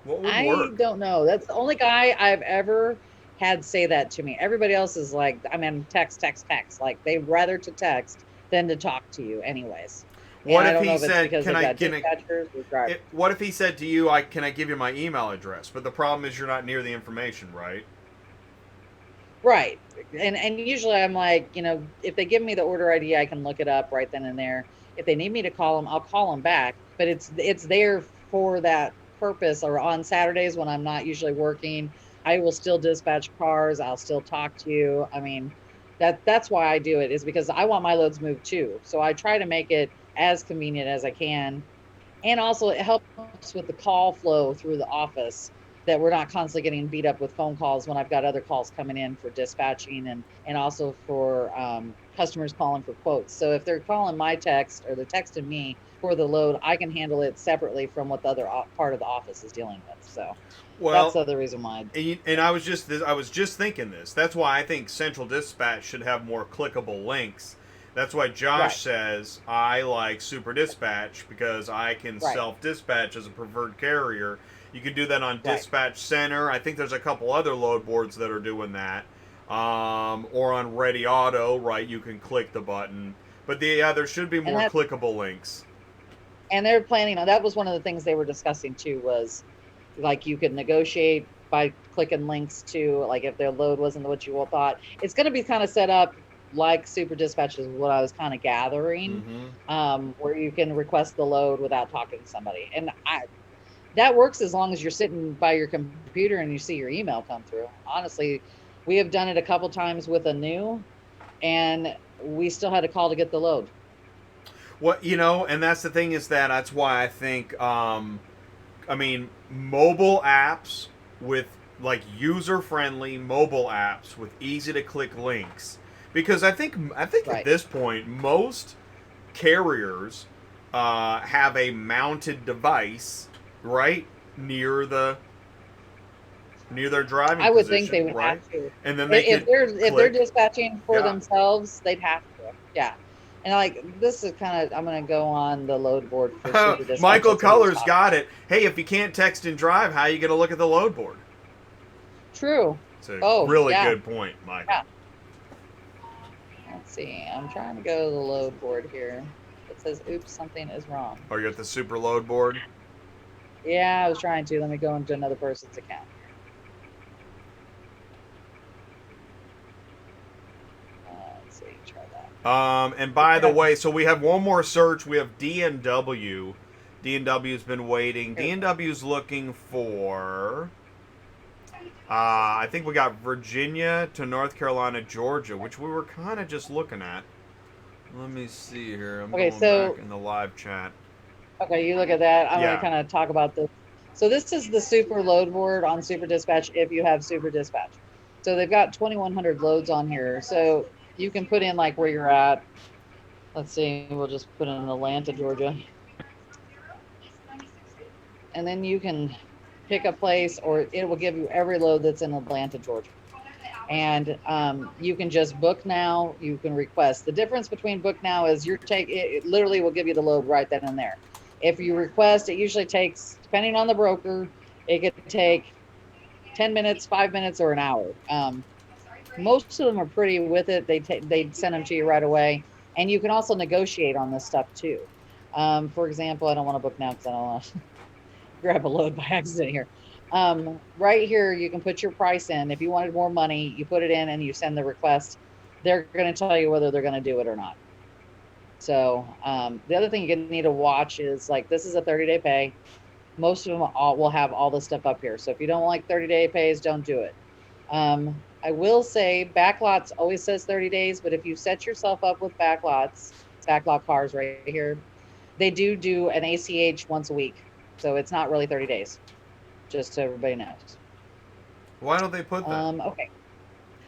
Speaker 2: What would work?
Speaker 1: I don't know. That's the only guy I've ever had say that to me. Everybody else is like, text. Like they'd rather to text than to talk to you anyways.
Speaker 2: What if he said, what if he said to you, can I give you my email address? But the problem is you're not near the information, right?
Speaker 1: Right. And usually I'm like, if they give me the order ID, I can look it up right then and there. If they need me to call them, I'll call them back. But it's there for that purpose. Or on Saturdays when I'm not usually working, I will still dispatch cars. I'll still talk to you. I mean, that's why I do it, is because I want my loads moved too. So I try to make it as convenient as I can. And also it helps with the call flow through the office, that we're not constantly getting beat up with phone calls when I've got other calls coming in for dispatching and also for customers calling for quotes. So if they're calling my text or they're texting me for the load, I can handle it separately from what the other part of the office is dealing with. So that's the other reason why.
Speaker 2: And I was just thinking this. That's why I think Central Dispatch should have more clickable links. That's why Josh says I like Super Dispatch, because I can self-dispatch as a preferred carrier. You can do that on Dispatch Center. I think there's a couple other load boards that are doing that. Or on Ready Auto, right? You can click the button. But there should be more clickable links.
Speaker 1: And they're planning on, that was one of the things they were discussing too, was like you could negotiate by clicking links to, like if their load wasn't what you all thought. It's going to be kind of set up like Super Dispatch is what I was kind of gathering, where you can request the load without talking to somebody. And that works as long as you're sitting by your computer and you see your email come through. Honestly, we have done it a couple times with a new, and we still had to call to get the load.
Speaker 2: What, and that's the thing, is that's why I think, I mean, mobile apps with like user-friendly mobile apps with easy-to-click links, because I think
Speaker 1: Right.
Speaker 2: at this point most carriers have a mounted device right near their driving
Speaker 1: I would
Speaker 2: position,
Speaker 1: think they would
Speaker 2: right?
Speaker 1: have to.
Speaker 2: And then they
Speaker 1: If they're dispatching for
Speaker 2: Yeah.
Speaker 1: themselves, they'd have to. Yeah. And like this is kind of, I'm going to go on the load board for Super Dispatch.
Speaker 2: Michael
Speaker 1: That's what he was
Speaker 2: Colors
Speaker 1: talking
Speaker 2: got it. Hey, if you can't text and drive, how are you going to look at the load board?
Speaker 1: True.
Speaker 2: It's a
Speaker 1: Oh,
Speaker 2: really
Speaker 1: yeah.
Speaker 2: good point, Michael.
Speaker 1: Yeah. Let's see. I'm trying to go to the load board here. It says, oops, something is wrong.
Speaker 2: Are you at the super load board?
Speaker 1: Yeah, I was trying to. Let me go into another person's account. Let's see. Try that.
Speaker 2: And by the way, so we have one more search. We have DNW. DNW's been waiting. DNW's looking for... I think we got Virginia to North Carolina, Georgia, which we were kind of just looking at. Let me see here. I'm going back in the live chat.
Speaker 1: Okay, you look at that. I'm
Speaker 2: Yeah.
Speaker 1: going to kind of talk about this. So this is the super load board on Super Dispatch if you have Super Dispatch. So they've got 2,100 loads on here. So you can put in like where you're at. Let's see. We'll just put in Atlanta, Georgia. And then you can pick a place, or it will give you every load that's in Atlanta, Georgia. And you can just book now. You can request. The difference between book now is it literally will give you the load right then and there. If you request, it usually takes, depending on the broker, it could take 10 minutes, 5 minutes, or an hour. Most of them are pretty with it. They send them to you right away. And you can also negotiate on this stuff too. For example, I don't want to book now because I don't want to grab a load by accident here. Right here, you can put your price in. If you wanted more money, you put it in and you send the request. They're going to tell you whether they're going to do it or not. So the other thing you need to watch is, like, this is a 30-day pay. Most of them will have all this stuff up here. So if you don't like 30-day pays, don't do it. I will say Backlots always says 30 days, but if you set yourself up with Backlots, it's Backlot Cars right here, they do an ACH once a week. So it's not really 30 days, just so everybody knows.
Speaker 2: Why don't they put that?
Speaker 1: Okay.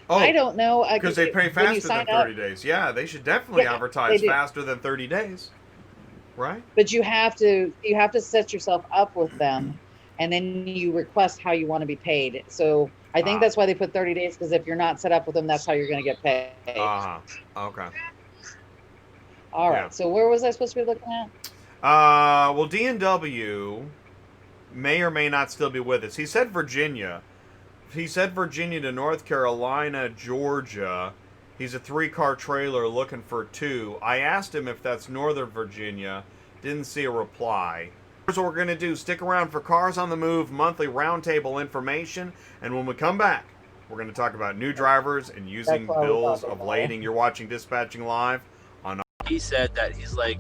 Speaker 2: Oh,
Speaker 1: I don't know.
Speaker 2: Because they pay faster than 30 days. Yeah, they should definitely advertise faster than 30 days. Right?
Speaker 1: But you have to set yourself up with them, and then you request how you want to be paid. So I think that's why they put 30 days, because if you're not set up with them, that's how you're going to get paid.
Speaker 2: Okay.
Speaker 1: All right. Yeah. So where was I supposed to be looking at?
Speaker 2: Well, DNW may or may not still be with us. He said Virginia. He said Virginia to North Carolina, Georgia. He's a 3-car trailer looking for 2. I asked him if that's Northern Virginia. Didn't see a reply. Here's what we're going to do. Stick around for Cars on the Move monthly roundtable information. And when we come back, we're going to talk about new drivers and using bills of lading. You're watching Dispatching Live on...
Speaker 6: He said that he's like,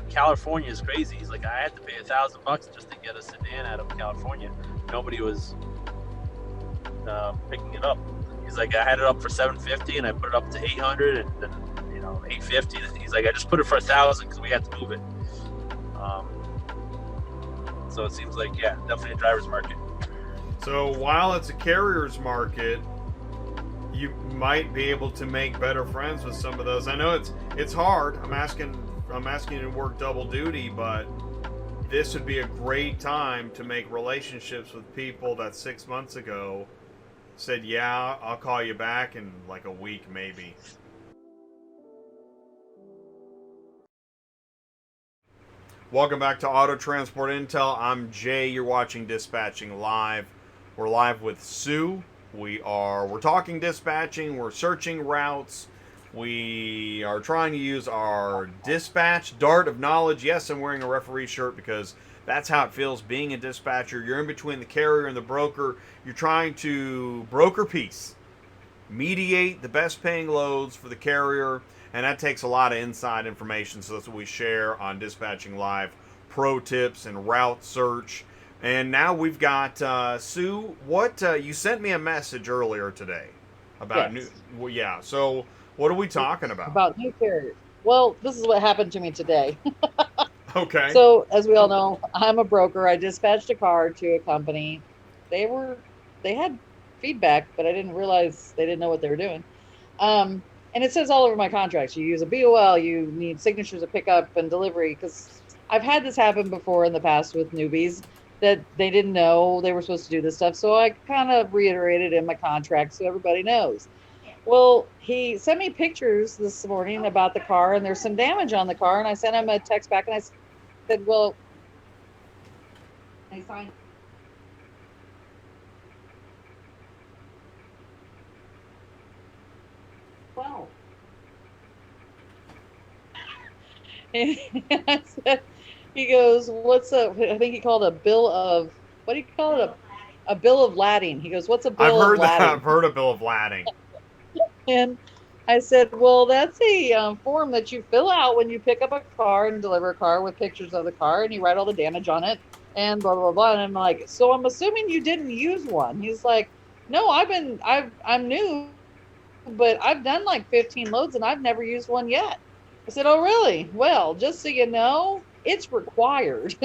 Speaker 6: California is crazy. He's like, I had to pay $1,000 just to get a sedan out of California. Nobody was picking it up. He's like, I had it up for $750 and I put it up to $800 and then, $850. He's like, I just put it for $1,000 because we had to move it. So it seems like, yeah, definitely a driver's market.
Speaker 2: So while it's a carrier's market, you might be able to make better friends with some of those. I know it's hard. I'm asking you to work double duty, but this would be a great time to make relationships with people that 6 months ago said, yeah, I'll call you back in like a week maybe. Welcome back to Auto Transport Intel. I'm Jay. You're watching Dispatching Live. We're live with Sue. We're talking dispatching. We're searching routes. We are trying to use our dispatch dart of knowledge. Yes, I'm wearing a referee shirt because that's how it feels being a dispatcher. You're in between the carrier and the broker. You're trying to broker peace, mediate the best paying loads for the carrier, and that takes a lot of inside information. So that's what we share on Dispatching Live. Pro tips and route search. And now we've got Sue. What you sent me a message earlier today about
Speaker 1: Yes.
Speaker 2: new? Well, yeah. So what are we talking about?
Speaker 1: About new carriers. Well, this is what happened to me today.
Speaker 2: Okay.
Speaker 1: So, as we all know, I'm a broker. I dispatched a car to a company. They had feedback, but I didn't realize they didn't know what they were doing. And it says all over my contracts, you use a BOL, you need signatures of pickup and delivery. Because I've had this happen before in the past with newbies that they didn't know they were supposed to do this stuff. So I kind of reiterated in my contract so everybody knows. Well, he sent me pictures this morning about the car, and there's some damage on the car. And I sent him a text back, and I said, "Well, I signed 12." And I said, he goes, "What's a?" I think he called a bill of, what do you call it? A bill of lading. He goes, "What's a
Speaker 2: I've
Speaker 1: bill of
Speaker 2: heard that.
Speaker 1: lading?"
Speaker 2: I've heard a bill of lading.
Speaker 1: And I said, "Well, that's a form that you fill out when you pick up a car and deliver a car with pictures of the car, and you write all the damage on it and blah blah blah." And I'm like, "So I'm assuming you didn't use one." He's like, "No, I'm new, but I've done like 15 loads and I've never used one yet." I said, "Oh, really? Well, just so you know, it's required.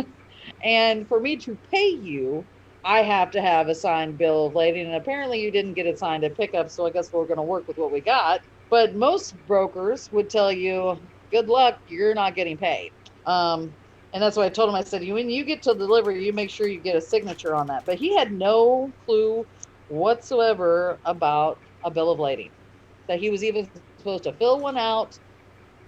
Speaker 1: And for me to pay you, I have to have a signed bill of lading. And apparently you didn't get it signed at pickup, so I guess we're going to work with what we got." But most brokers would tell you, "Good luck, you're not getting paid." And that's why I told him, I said, when you get to delivery, you make sure you get a signature on that. But he had no clue whatsoever about a bill of lading, that he was even supposed to fill one out,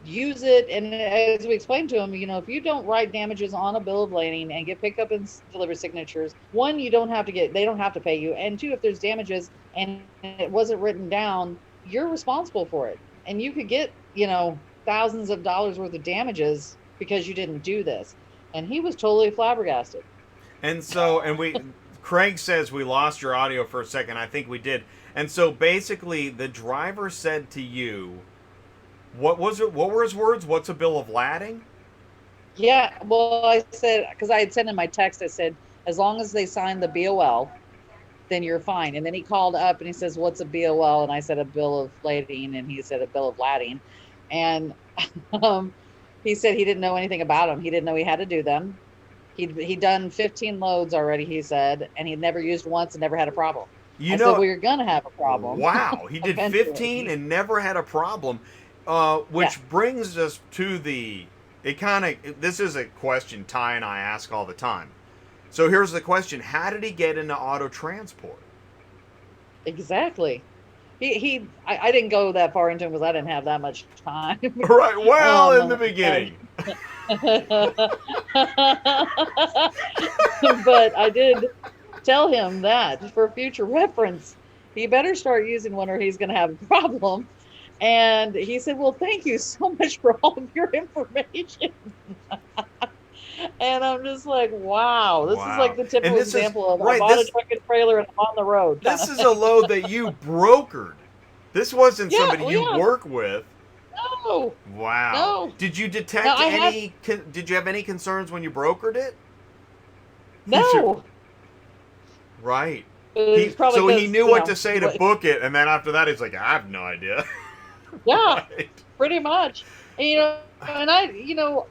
Speaker 1: use it. And as we explained to him, if you don't write damages on a bill of lading and get pickup and delivery signatures, one, they don't have to pay you. And two, if there's damages and it wasn't written down, you're responsible for it. And you could get, thousands of dollars worth of damages because you didn't do this. And he was totally flabbergasted.
Speaker 2: And so, Craig says we lost your audio for a second. I think we did. And so basically, the driver said to you, what was it? What were his words? What's a bill of lading?
Speaker 1: Yeah, well, I said, because I had sent in my text, I said, as long as they sign the BOL, then you're fine. And then he called up and he says, "What's a BOL?" And I said, "A bill of lading." And he said, "A bill of lading." And he said he didn't know anything about them. He didn't know he had to do them. He'd done 15 loads already, he said, and he'd never used once and never had a problem. I said, "Well, you're going to have a problem."
Speaker 2: Wow, he did 15 and never had a problem. Which brings us to this is a question Ty and I ask all the time. So here's the question: how did he get into auto transport?
Speaker 1: Exactly. I didn't go that far into him because I didn't have that much time.
Speaker 2: Right. Well, in the beginning.
Speaker 1: But I did tell him that for future reference, he better start using one or he's going to have a problem. And he said, "Well, thank you so much for all of your information." And I'm just like, wow, this is like the typical example of I bought a truck and trailer and I'm on the road.
Speaker 2: This is a load that you brokered. This wasn't somebody you work with.
Speaker 1: No.
Speaker 2: Wow.
Speaker 1: No.
Speaker 2: Did you detect did you have any concerns when you brokered it?
Speaker 1: No.
Speaker 2: Right.
Speaker 1: So
Speaker 2: he knew what to say to book it, and then after that he's like, "I have no idea."
Speaker 1: Yeah, right. Pretty much. And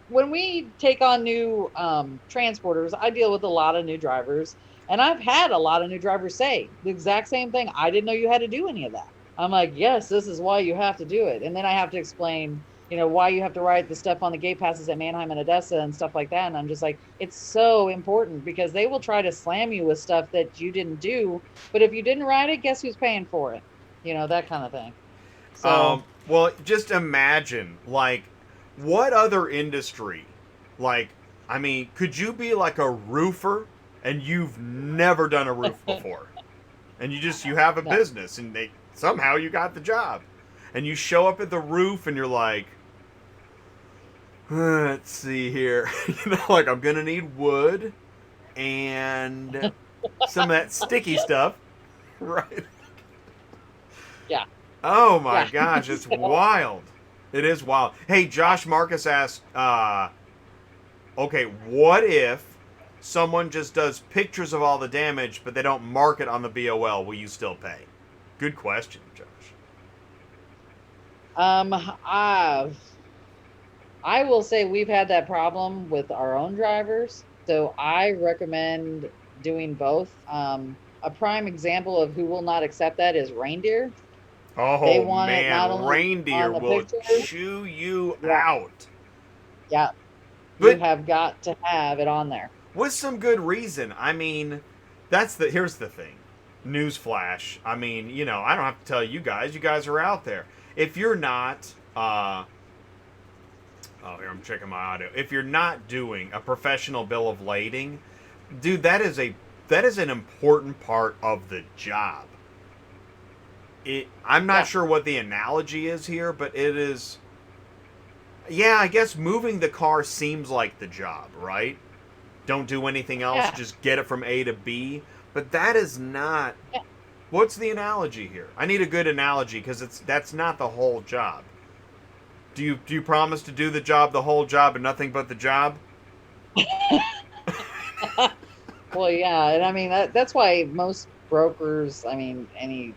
Speaker 1: when we take on new transporters, I deal with a lot of new drivers, and I've had a lot of new drivers say the exact same thing. "I didn't know you had to do any of that." I'm like, "Yes, this is why you have to do it." And then I have to explain, why you have to write the stuff on the gate passes at Manheim and Odessa and stuff like that. And I'm just like, it's so important because they will try to slam you with stuff that you didn't do. But if you didn't write it, guess who's paying for it? That kind of thing. So,
Speaker 2: well, just imagine, what other industry, could you be like a roofer and you've never done a roof before? And you have a business and somehow you got the job. And you show up at the roof and you're like, let's see here. I'm going to need wood and some of that sticky stuff. Right.
Speaker 1: Yeah.
Speaker 2: Oh my gosh, it's wild. It is wild. Hey, Josh Marcus asked, okay, what if someone just does pictures of all the damage, but they don't mark it on the BOL, will you still pay? Good question, Josh.
Speaker 1: I will say we've had that problem with our own drivers, so I recommend doing both. A prime example of who will not accept that is Reindeer. They
Speaker 2: Oh
Speaker 1: want it not
Speaker 2: man,
Speaker 1: only
Speaker 2: Reindeer
Speaker 1: on the
Speaker 2: will
Speaker 1: pictures.
Speaker 2: chew you
Speaker 1: Yeah.
Speaker 2: out.
Speaker 1: Yeah, you
Speaker 2: But
Speaker 1: have got to have it on there.
Speaker 2: with some good reason. I mean, here's the thing. Newsflash. I mean, you know, I don't have to tell you guys. You guys are out there. If you're not, oh, here I'm checking my audio. If you're not doing a professional bill of lading, dude, that is an important part of the job. I'm not sure what the analogy is here, but it is. Yeah, I guess moving the car seems like the job, right? Don't do anything else,
Speaker 1: Yeah.
Speaker 2: just get it from A to B. But that is not.
Speaker 1: Yeah.
Speaker 2: What's the analogy here? I need a good analogy because that's not the whole job. Do you promise to do the job, the whole job, and nothing but the job?
Speaker 1: Well, yeah, and I mean that's why most brokers, I mean any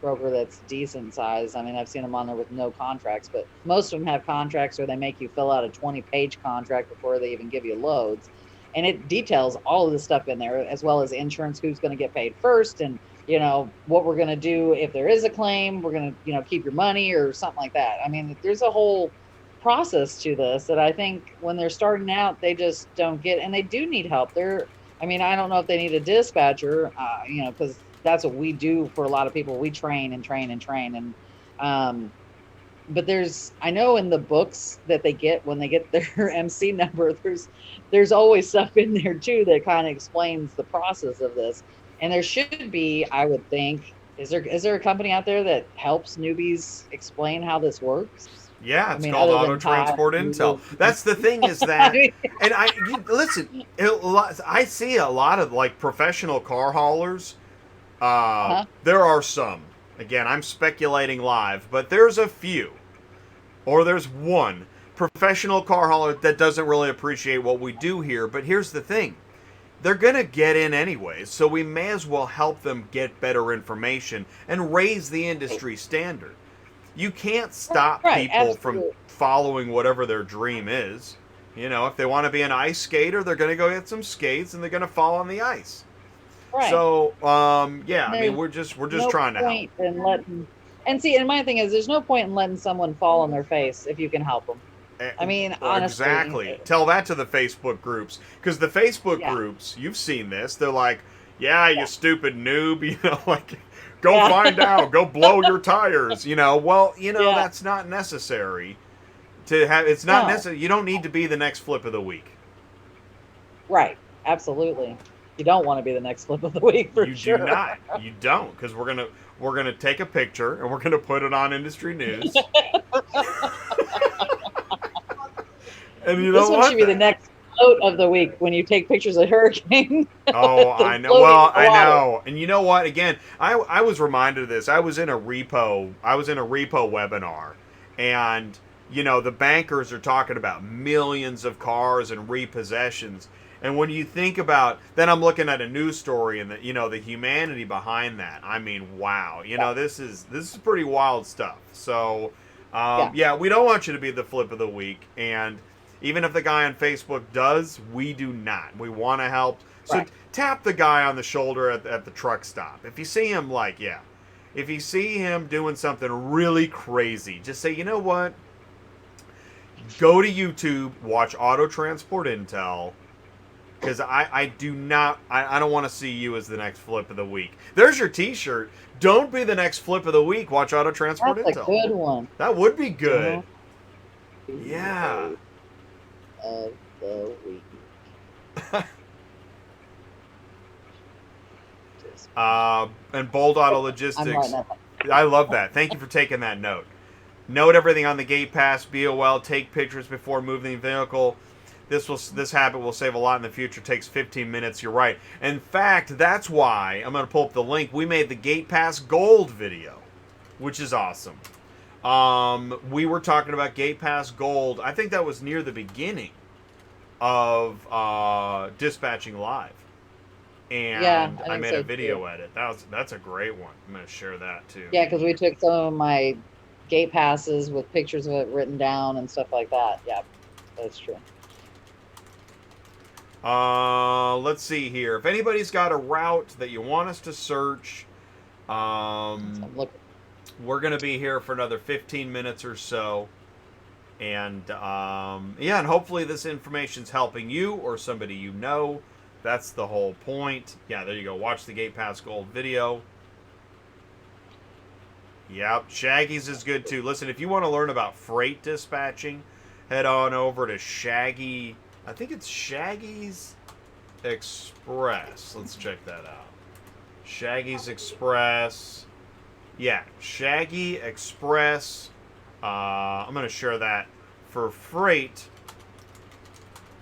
Speaker 1: broker that's decent size, I mean I've seen them on there with no contracts, but most of them have contracts where they make you fill out a 20-page contract before they even give you loads, and it details all of the stuff in there, as well as insurance, who's going to get paid first, and you know what we're going to do if there is a claim, we're going to keep your money or something like that. I mean there's a whole process to this that I think when they're starting out they just don't get, and they do need help. I mean, I don't know if they need a dispatcher, because that's what we do for a lot of people. We train and train and train. And, but I know in the books that they get when they get their MC number, there's always stuff in there too that kind of explains the process of this. And there should be, I would think, is there a company out there that helps newbies explain how this works?
Speaker 2: Yeah, it's
Speaker 1: I mean,
Speaker 2: called
Speaker 1: other
Speaker 2: Auto
Speaker 1: than
Speaker 2: Transport
Speaker 1: Todd,
Speaker 2: Intel. That's the thing is that, and listen, I see a lot of like professional car haulers. There are some. Again, I'm speculating live, but there's a few, or there's one professional car hauler that doesn't really appreciate what we do here. But here's the thing. They're going to get in anyways, so we may as well help them get better information and raise the industry standard. You can't stop people from following whatever their dream is. You know, if they want to be an ice skater, they're going to go get some skates and they're going to fall on the ice.
Speaker 1: Right.
Speaker 2: So, yeah, I mean, we're just trying to help.
Speaker 1: And my thing is, there's no point in letting someone fall on their face if you can help them. I mean, honestly.
Speaker 2: Exactly. Tell that to the Facebook groups. Because the Facebook groups, you've seen this, they're like, yeah, you stupid noob, you know, like, go find out, go blow your tires, you know. Well, you know, that's not necessary to have, it's not necessary. You don't need to be the next flip of the week.
Speaker 1: Right. Absolutely. You don't want to be the next flip of the week for sure.
Speaker 2: You do not. You don't, because we're gonna take a picture and we're gonna put it on industry news. And you know
Speaker 1: this one should be the next float of the week when you take pictures of hurricane.
Speaker 2: Oh, I know. Well, I know. And you know what? Again, I was reminded of this. I was in a repo webinar, and you know the bankers are talking about millions of cars and repossessions. And when you think about, then I'm looking at a news story and the humanity behind that. I mean, wow. You know, this is pretty wild stuff. So, yeah, we don't want you to be the flip of the week. And even if the guy on Facebook does, we do not. We want to help. So tap the guy on the shoulder at the truck stop. If you see him, if you see him doing something really crazy, just say, you know what? Go to YouTube, watch Auto Transport Intel. Because I don't want to see you as the next flip of the week. There's your T-shirt. Don't be the next flip of the week. Watch Auto Transport Intel.
Speaker 1: That's a good one.
Speaker 2: That would be good. Yeah.
Speaker 1: Of the week.
Speaker 2: And Bold Auto Logistics. I love that. Thank you for taking that note. Note everything on the gate pass, BOL, take pictures before moving the vehicle. This habit will save a lot in the future. Takes 15 minutes. You're right. In fact, that's why I'm going to pull up the link. We made the Gate Pass Gold video, which is awesome. We were talking about Gate Pass Gold. I think that was near the beginning of dispatching live, and
Speaker 1: Yeah, I
Speaker 2: I
Speaker 1: think
Speaker 2: made
Speaker 1: so
Speaker 2: a video
Speaker 1: too.
Speaker 2: edit. That's a great one. I'm gonna share that too.
Speaker 1: Yeah, because we took some of my gate passes with pictures of it written down and stuff like that. Yeah, that's true.
Speaker 2: Let's see here. If anybody's got a route that you want us to search,
Speaker 1: So I'm looking.
Speaker 2: we're gonna be here for another 15 minutes or so. And yeah, and hopefully this information's helping you or somebody you know. That's the whole point. Yeah, there you go. Watch the Gate Pass Gold video. Yep, Shaggy's is good too. Listen, if you want to learn about freight dispatching, head on over to Shaggy. I think it's Shaggy's Express. Let's check that out. Shaggy's Express. Yeah, Shaggy Express. I'm going to share that for freight.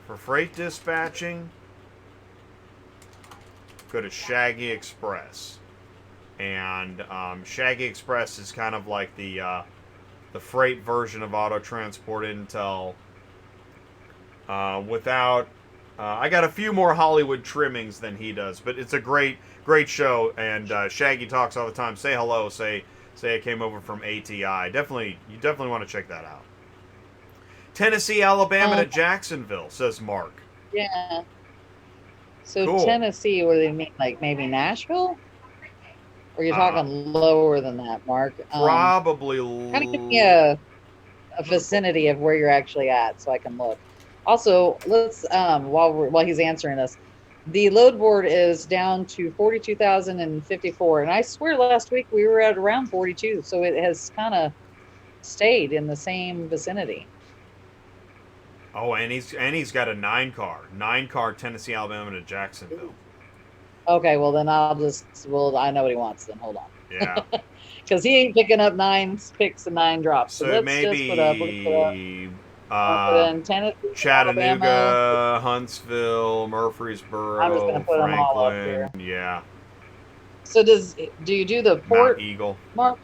Speaker 2: For freight dispatching, go to Shaggy Express. And Shaggy Express is kind of like the freight version of Auto Transport Intel. Without, I got a few more Hollywood trimmings than he does, but it's a great show. And Shaggy talks all the time. Say hello. Say I came over from ATI. You definitely want to check that out. Tennessee, Alabama to Jacksonville, says Mark.
Speaker 1: Yeah. So
Speaker 2: Cool.
Speaker 1: Tennessee, what do they mean? Like maybe Nashville? Or you're talking lower than that, Mark?
Speaker 2: Probably.
Speaker 1: Kind of give me a vicinity of where you're actually at, so I can look. Also, let's while he's answering us, the load board is down to 42,054, and I swear last week we were at around 42, so it has kind of stayed in the same vicinity.
Speaker 2: Oh, and he's got a 9-car Tennessee, Alabama to Jacksonville.
Speaker 1: Okay, well then I know what he wants. Then hold on.
Speaker 2: Yeah.
Speaker 1: Because he ain't picking up 9 picks and 9 drops.
Speaker 2: So
Speaker 1: let's
Speaker 2: maybe
Speaker 1: just put in Tennessee,
Speaker 2: Chattanooga,
Speaker 1: Alabama.
Speaker 2: Huntsville, Murfreesboro,
Speaker 1: I'm just gonna put them all up
Speaker 2: Franklin.
Speaker 1: here.
Speaker 2: Yeah.
Speaker 1: So do you do the port,
Speaker 2: Mount Eagle.
Speaker 1: Mark?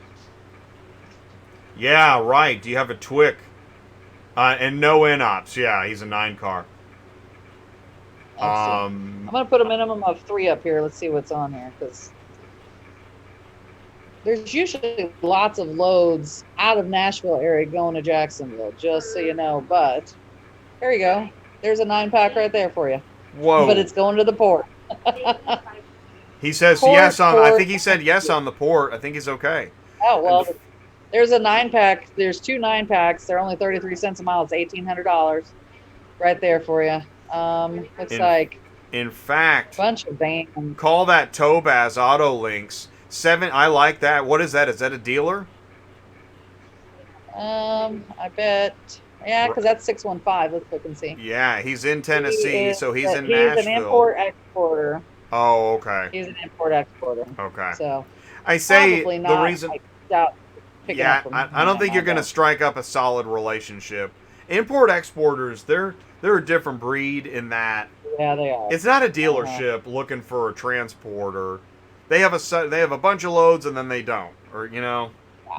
Speaker 2: Yeah, right. Do you have a TWIC? And no in-ops. Yeah, he's a 9-car.
Speaker 1: I'm gonna put a minimum of 3 up here. Let's see what's on here, because there's usually lots of loads out of Nashville area going to Jacksonville, just so you know. But there you go. There's a 9-pack right there for you.
Speaker 2: Whoa.
Speaker 1: But it's going to the port.
Speaker 2: He says yes on. I think he said yes on the port. I think he's okay.
Speaker 1: Oh well. There's a 9-pack. There's 2 9-packs. They're only 33 cents a mile. It's $1,800 right there for you. Looks like.
Speaker 2: In fact,
Speaker 1: bunch of vans.
Speaker 2: Call that Tobaz Auto Links 7. I like that. What is that? Is that a dealer?
Speaker 1: I bet. Yeah, because that's 615. Let's look and see.
Speaker 2: Yeah, he's in Tennessee, so he's in
Speaker 1: Nashville. He's an import exporter.
Speaker 2: Oh, okay.
Speaker 1: He's an import exporter.
Speaker 2: Okay.
Speaker 1: So
Speaker 2: I say
Speaker 1: probably not,
Speaker 2: the reason.
Speaker 1: Yeah,
Speaker 2: I don't think you're going to strike up a solid relationship. Import exporters, they're a different breed in that.
Speaker 1: Yeah, they are.
Speaker 2: It's not a dealership looking for a transporter. They have a bunch of loads and then they don't, or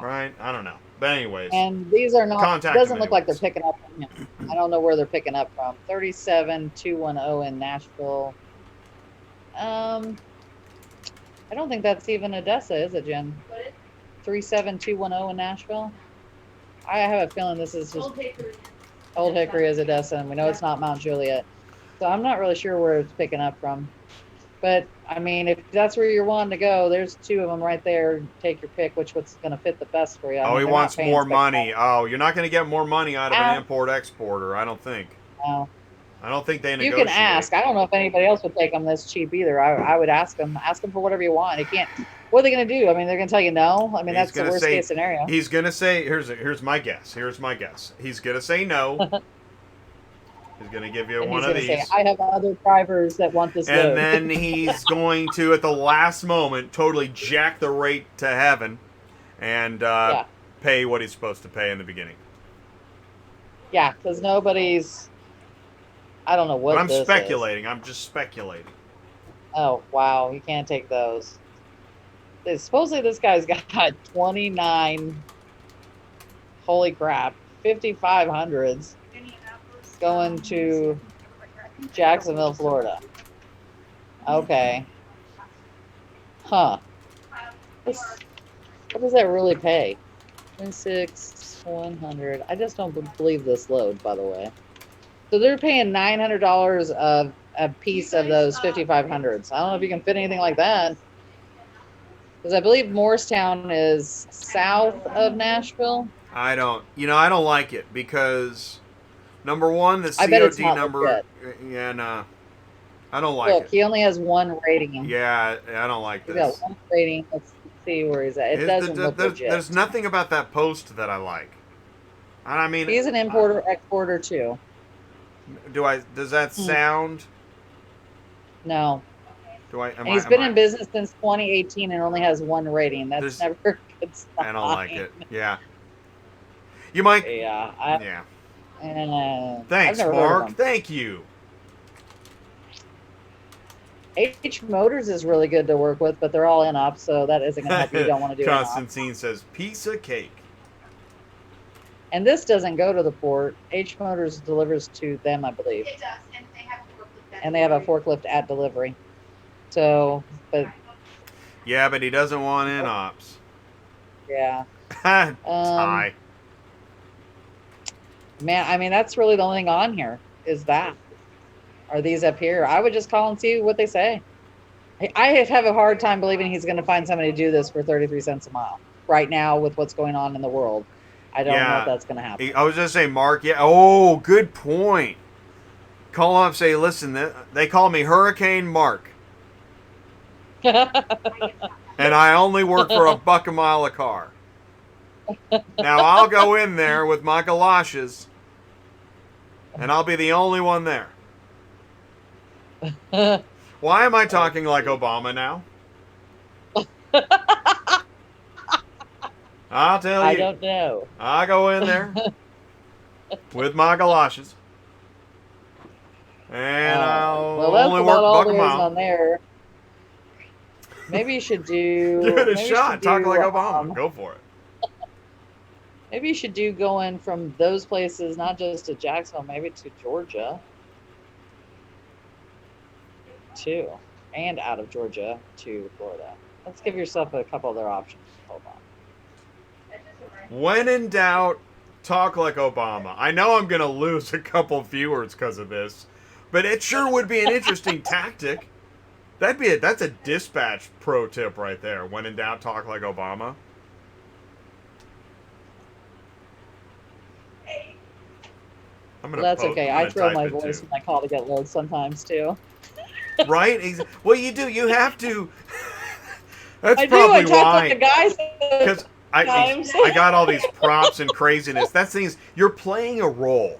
Speaker 2: right? I don't know. But anyways,
Speaker 1: and these are not. It doesn't look like they're
Speaker 2: anyways.
Speaker 1: picking up from him. I don't know where they're picking up from. 37210 in Nashville. I don't think that's even Odessa, is it, Jen? 37210 in Nashville. I have a feeling this is just Old Hickory is Odessa, and we know it's not Mount Juliet. So I'm not really sure where it's picking up from. But I mean, if that's where you're wanting to go, there's 2 of them right there. Take your pick, what's going to fit the best for you.
Speaker 2: He wants more money. Oh, you're not going to get more money out of an import exporter, I don't think.
Speaker 1: No.
Speaker 2: I don't think they negotiate.
Speaker 1: You can ask. I don't know if anybody else would take them this cheap either. I would ask them. Ask them for whatever you want. You can't. What are they going to do? I mean, they're going to tell you no. I mean, that's the worst case scenario.
Speaker 2: He's going to say, here's my guess. He's going to say no. He's going to give you one of these.
Speaker 1: Say, I have other drivers that want this load.
Speaker 2: And then he's going to, at the last moment, totally jack the rate to heaven and pay what he's supposed to pay in the beginning.
Speaker 1: Yeah, because nobody's. I don't know what
Speaker 2: I'm
Speaker 1: this
Speaker 2: speculating.
Speaker 1: is.
Speaker 2: I'm just speculating.
Speaker 1: Oh, wow. You can't take those. Supposedly this guy's got 29. Holy crap. 5,500s going to Jacksonville, Florida. Okay. Huh. What does that really pay? 26,100. I just don't believe this load, by the way. So they're paying $900 of a piece of those 5,500s. I don't know if you can fit anything like that. Because I believe Morristown is south of Nashville.
Speaker 2: I don't like it because number one, the
Speaker 1: I bet it's
Speaker 2: COD
Speaker 1: not
Speaker 2: number.
Speaker 1: legit.
Speaker 2: Yeah, nah, I don't like
Speaker 1: Look,
Speaker 2: it.
Speaker 1: he only has one rating.
Speaker 2: Yeah, I don't like
Speaker 1: He's got
Speaker 2: this.
Speaker 1: one rating. Let's see where he's at. It doesn't look legit.
Speaker 2: There's nothing about that post that I like. I mean,
Speaker 1: He's an importer, exporter too.
Speaker 2: Does that sound?
Speaker 1: No.
Speaker 2: And
Speaker 1: he's been in business since 2018 and only has one rating. That's never a good sign.
Speaker 2: I don't like it. Yeah. You might.
Speaker 1: Yeah.
Speaker 2: Yeah. Thanks, Mark. Thank you.
Speaker 1: H Motors is really good to work with, but they're all in-op, so that isn't going to help you. You don't want to do
Speaker 2: Constantine says, piece of cake.
Speaker 1: And this doesn't go to the port. H Motors delivers to them, I believe.
Speaker 7: It does,
Speaker 1: and they have a forklift at delivery. So, but...
Speaker 2: Yeah, but he doesn't want in-ops.
Speaker 1: Yeah.
Speaker 2: Tie.
Speaker 1: Man, I mean, that's really the only thing on here, is that. Are these up here? I would just call and see what they say. I have a hard time believing he's going to find somebody to do this for 33 cents a mile right now with what's going on in the world. I don't know if that's going to happen.
Speaker 2: I was just saying, Mark, yeah. Oh, good point. Call up, say, listen, they call me Hurricane Mark. And I only work for $1 a mile a car. Now, I'll go in there with my galoshes, and I'll be the only one there. Why am I talking like Obama now? I'll tell you.
Speaker 1: I don't know.
Speaker 2: I go in there with my galoshes, and I'll only work $1 a mile.
Speaker 1: On there. Maybe you should do.
Speaker 2: Give it a shot. Talk like Obama. Go for it.
Speaker 1: Maybe you should do going from those places, not just to Jacksonville, maybe to Georgia, too, and out of Georgia to Florida. Let's give yourself a couple other options. Hold on.
Speaker 2: When in doubt, talk like Obama. I know I'm going to lose a couple viewers because of this, but it sure would be an interesting tactic. That's a dispatch pro tip right there. When in doubt, talk like Obama.
Speaker 1: That's okay. I throw my voice when I call to get loads sometimes too.
Speaker 2: Right? Well, you do. You have to. That's
Speaker 1: I
Speaker 2: probably
Speaker 1: do. I talk
Speaker 2: why.
Speaker 1: like a guy.
Speaker 2: Because I got all these props and craziness. That's things. You're playing a role.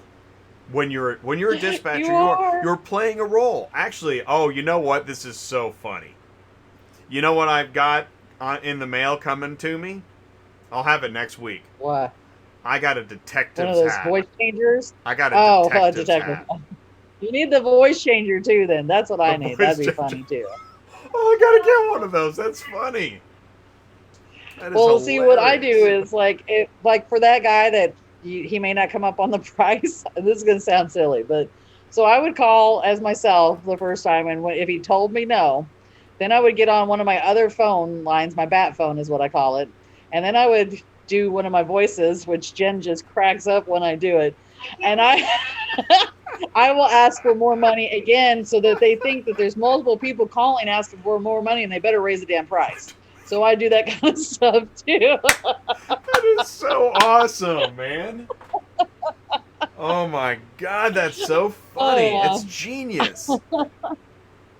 Speaker 2: When you're a dispatcher, you're playing a role. Actually, you know what? This is so funny. You know what I've got in the mail coming to me? I'll have it next week.
Speaker 1: What?
Speaker 2: I got a detective's
Speaker 1: hat. One of those
Speaker 2: hat.
Speaker 1: Voice changers?
Speaker 2: I got a detective's hat.
Speaker 1: You need the voice changer too, then. That's what I need. That'd be funny too.
Speaker 2: Oh, I gotta get one of those. That's funny. That is hilarious.
Speaker 1: See, what I do is like for that guy that he may not come up on the price. This is gonna sound silly, but so I would call as myself the first time, and if he told me no, then I would get on one of my other phone lines. My bat phone is what I call it, and then I would do one of my voices, which Jen just cracks up when I do it, and I will ask for more money again, so that they think that there's multiple people calling asking for more money, and they better raise the damn price. So I do that kind of stuff too.
Speaker 2: That is so awesome, man. Oh my God, that's so funny. It's genius.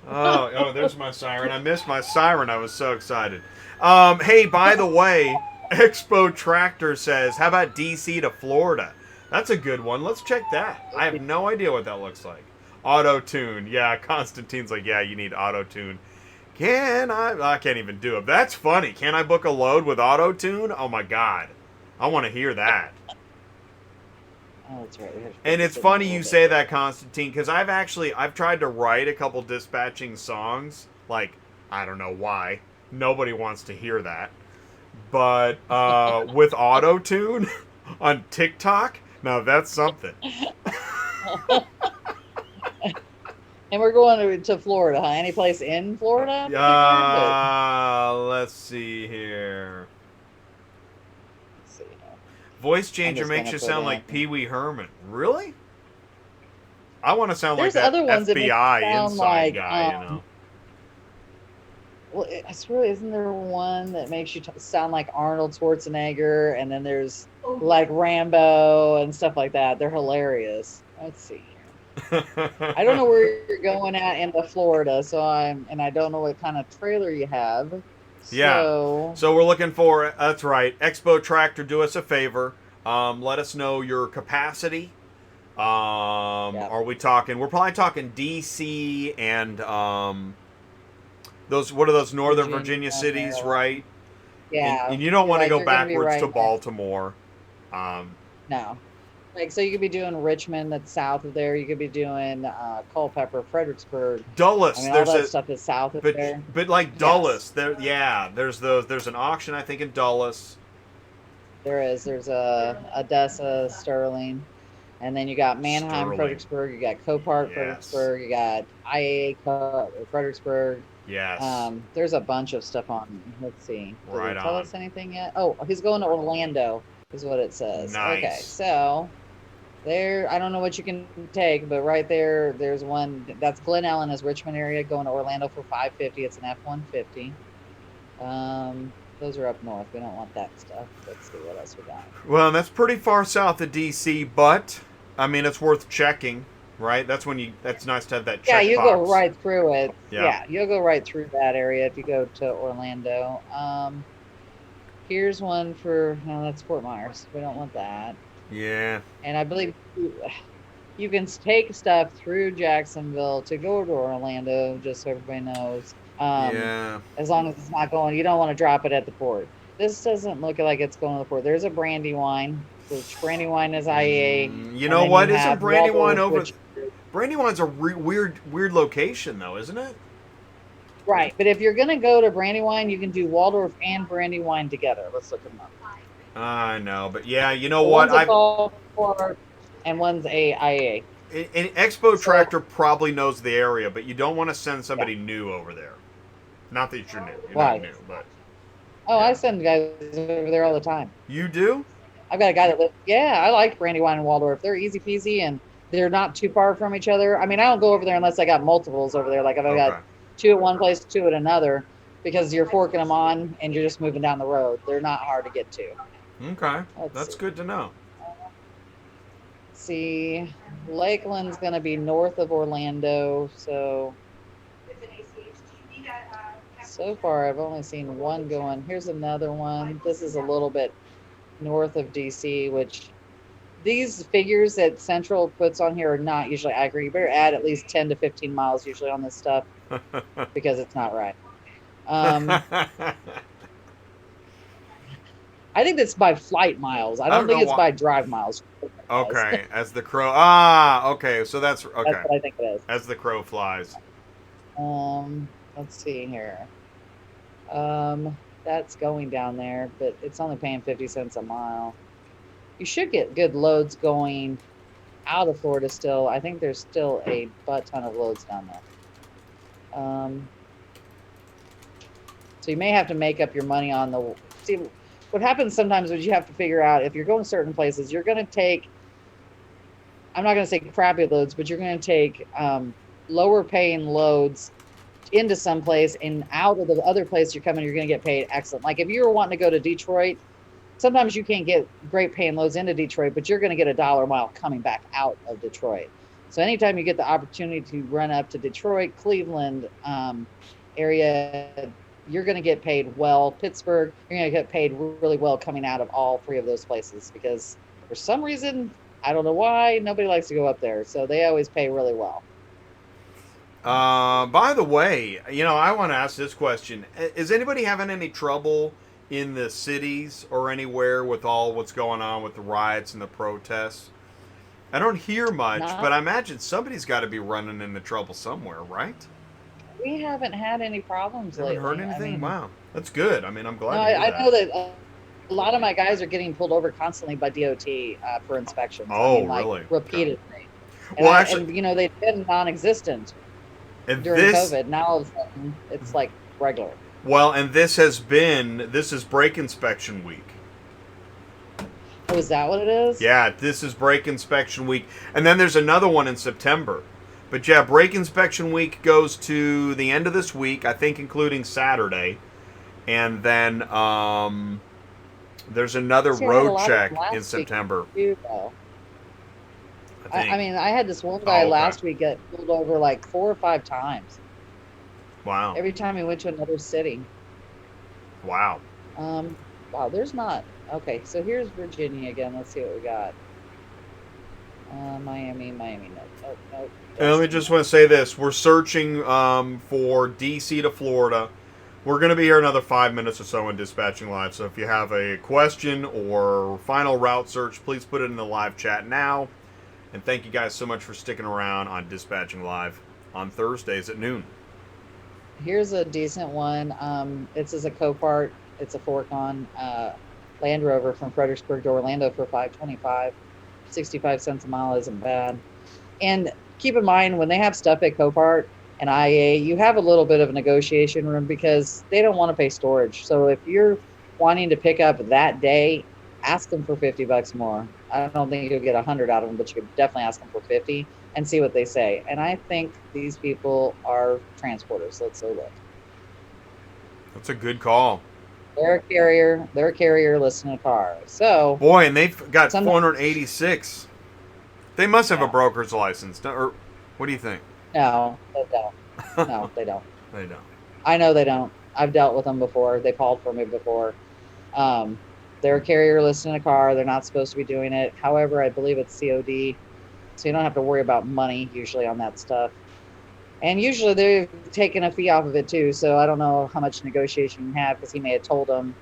Speaker 2: Oh, there's my siren. I missed my siren. I was so excited. Hey, by the way, Expo Tractor says, how about DC to Florida? That's a good one. Let's check that. I have no idea what that looks like. Auto-tune. Yeah, Constantine's like, yeah, you need auto-tune. I can't even do it. That's funny. Can I book a load with auto-tune? Oh my God. I want to hear that.
Speaker 1: Oh, that's right.
Speaker 2: And it's funny you say that, Constantine, because I've tried to write a couple dispatching songs. Like, I don't know why. Nobody wants to hear that. But with auto-tune on TikTok, now that's something.
Speaker 1: And we're going to Florida, huh? Any place in Florida? in particular?
Speaker 2: Let's see here.
Speaker 1: Let's see.
Speaker 2: Voice
Speaker 1: I'm
Speaker 2: changer
Speaker 1: just
Speaker 2: makes
Speaker 1: gonna
Speaker 2: you
Speaker 1: put
Speaker 2: sound
Speaker 1: in.
Speaker 2: like Pee Wee Herman. Really? I want to sound
Speaker 1: There's
Speaker 2: like that
Speaker 1: other ones that make you
Speaker 2: FBI
Speaker 1: sound
Speaker 2: inside
Speaker 1: like,
Speaker 2: guy, you know.
Speaker 1: well, it's really, isn't there one that makes you sound like Arnold Schwarzenegger? And then there's like Rambo and stuff like that. They're hilarious. Let's see here. I don't know where you're going at into Florida, so I don't know what kind of trailer you have.
Speaker 2: Yeah.
Speaker 1: So
Speaker 2: So we're looking for, that's right, Expo Tractor, do us a favor. Let us know your capacity.
Speaker 1: Yep.
Speaker 2: Are we talking, we're probably talking DC and those, what are those Northern Virginia cities,
Speaker 1: Maryland.
Speaker 2: right?
Speaker 1: Yeah.
Speaker 2: And you don't want to go
Speaker 1: you're gonna be
Speaker 2: backwards
Speaker 1: right
Speaker 2: to
Speaker 1: there.
Speaker 2: Baltimore.
Speaker 1: No. Like, so you could be doing Richmond, that's south of there. You could be doing Culpeper, Fredericksburg.
Speaker 2: Dulles,
Speaker 1: I mean, all
Speaker 2: there's
Speaker 1: that
Speaker 2: a,
Speaker 1: stuff is south of there.
Speaker 2: but like Dulles, there, yeah, there's an auction I think in Dulles.
Speaker 1: There is. There's Odessa, Sterling, and then you got Manheim,
Speaker 2: Sterling.
Speaker 1: Fredericksburg. You got Copart,
Speaker 2: Yes.
Speaker 1: Fredericksburg. You got Fredericksburg.
Speaker 2: Yes.
Speaker 1: There's a bunch of stuff on. Let's see. Does
Speaker 2: Right
Speaker 1: it tell
Speaker 2: on.
Speaker 1: us anything yet? Oh, he's going to Orlando, is what it says.
Speaker 2: Nice.
Speaker 1: Okay, so there. I don't know what you can take, but right there, there's one. That's Glen Ellen, is Richmond area, going to Orlando for $550. It's an F-150. Those are up north. We don't want that stuff. Let's see what else we got.
Speaker 2: Well, that's pretty far south of DC, but I mean it's worth checking, right? That's when you. That's nice to have that check
Speaker 1: Yeah, you
Speaker 2: box.
Speaker 1: go right through it.
Speaker 2: Yeah.
Speaker 1: Yeah, you'll go right through that area if you go to Orlando. Here's one for, no, that's Fort Myers. We don't want that.
Speaker 2: Yeah.
Speaker 1: And I believe you can take stuff through Jacksonville to go to Orlando, just so everybody knows.
Speaker 2: Yeah.
Speaker 1: As long as it's not going, you don't want to drop it at the port. This doesn't look like it's going to the port. There's a Brandywine, which Brandywine is IEA.
Speaker 2: You know what? Isn't Brandywine over?
Speaker 1: Which,
Speaker 2: Brandywine's a weird location, though, isn't it?
Speaker 1: right, but if you're going to go to Brandywine, you can do Waldorf and Brandywine together. Let's look them up.
Speaker 2: I know, but yeah, you know
Speaker 1: One's
Speaker 2: what?
Speaker 1: a Gulfport and one's a IEA.
Speaker 2: An Expo Tractor probably knows the area, but you don't want to send somebody new over there. Not that you're new. You're
Speaker 1: Right.
Speaker 2: not new, but
Speaker 1: Oh, I send guys over there all the time.
Speaker 2: you do?
Speaker 1: I've got a guy that lives. Yeah, I like Brandywine and Waldorf. They're easy peasy and they're not too far from each other. I mean, I don't go over there unless I got multiples over there. Like if I got two at one place, two at another, because you're forking them on and you're just moving down the road. They're not hard to get to.
Speaker 2: Okay.
Speaker 1: Let's
Speaker 2: That's
Speaker 1: see.
Speaker 2: good to know.
Speaker 1: See, Lakeland's going to be north of Orlando. So far, I've only seen one going. Here's another one. This is a little bit north of DC, which these figures that Central puts on here are not usually accurate. You better add at least 10 to 15 miles usually on this stuff because it's not right. I think that's by flight miles. I don't think it's by drive miles.
Speaker 2: Okay, as the crow. Ah, okay. So that's okay.
Speaker 1: That's what I think it is.
Speaker 2: As the crow flies.
Speaker 1: Let's see here. That's going down there, but it's only paying 50 cents a mile. You should get good loads going out of Florida still. I think there's still a butt ton of loads down there. So you may have to make up your money on the. See, what happens sometimes is you have to figure out if you're going certain places, you're going to take. I'm not going to say crappy loads, but you're going to take lower paying loads into some place, and out of the other place you're coming, you're going to get paid excellent. Like if you were wanting to go to Detroit, sometimes you can't get great paying loads into Detroit, but you're going to get $1 a mile coming back out of Detroit. So anytime you get the opportunity to run up to Detroit, Cleveland area, you're going to get paid well. Pittsburgh, you're going to get paid really well coming out of all three of those places because for some reason, I don't know why, nobody likes to go up there. So they always pay really well.
Speaker 2: By the way, you know, I want to ask this question. Is anybody having any trouble in the cities or anywhere with all what's going on with the riots and the protests? I don't hear much, but I imagine somebody's got to be running into trouble somewhere, right?
Speaker 1: We haven't had any problems lately.
Speaker 2: Haven't heard anything? Wow. That's good. I mean, I'm glad
Speaker 1: No,
Speaker 2: to hear
Speaker 1: I
Speaker 2: that.
Speaker 1: know that a lot of my guys are getting pulled over constantly by DOT for inspections.
Speaker 2: Oh,
Speaker 1: I mean, like,
Speaker 2: really?
Speaker 1: repeatedly.
Speaker 2: Well, actually,
Speaker 1: and, you know, they've been non-existent
Speaker 2: And
Speaker 1: during COVID. Now all of a sudden it's like regular.
Speaker 2: Well, and this is brake inspection week.
Speaker 1: Oh, is that what it is?
Speaker 2: Yeah, this is brake inspection week. And then there's another one in September. But yeah, brake inspection week goes to the end of this week, I think including Saturday. And then there's another road check in September.
Speaker 1: I mean, I had this one guy last week get pulled over like 4 or 5 times.
Speaker 2: Wow.
Speaker 1: Every time he went to another city.
Speaker 2: Wow.
Speaker 1: Wow, there's not. Okay, so here's Virginia again. Let's see what we got. Miami, nope.
Speaker 2: And let me just want to say this. We're searching for DC to Florida. We're going to be here another 5 minutes or so in Dispatching Live. So if you have a question or final route search, please put it in the live chat now. And thank you guys so much for sticking around on Dispatching Live on Thursdays at noon.
Speaker 1: Here's a decent one. This is a Copart. It's a fork-on Land Rover from Fredericksburg to Orlando for $525. 65 cents a mile isn't bad. And keep in mind, when they have stuff at Copart and IA, you have a little bit of a negotiation room because they don't want to pay storage. So if you're wanting to pick up that day, ask them for $50 more. I don't think you'll get 100 out of them, but you could definitely ask them for 50 and see what they say. And I think these people are transporters. Let's go look.
Speaker 2: That's a good call.
Speaker 1: They're a carrier listening to cars. So
Speaker 2: boy, and they've got 486. They must have a broker's license, or what do you think?
Speaker 1: No, they don't. No, they don't.
Speaker 2: They don't.
Speaker 1: I know they don't. I've dealt with them before. They've hauled for me before. They're a carrier listing a car. They're not supposed to be doing it. However, I believe it's COD, so you don't have to worry about money usually on that stuff. And usually they're taking a fee off of it too, so I don't know how much negotiation you have because he may have told them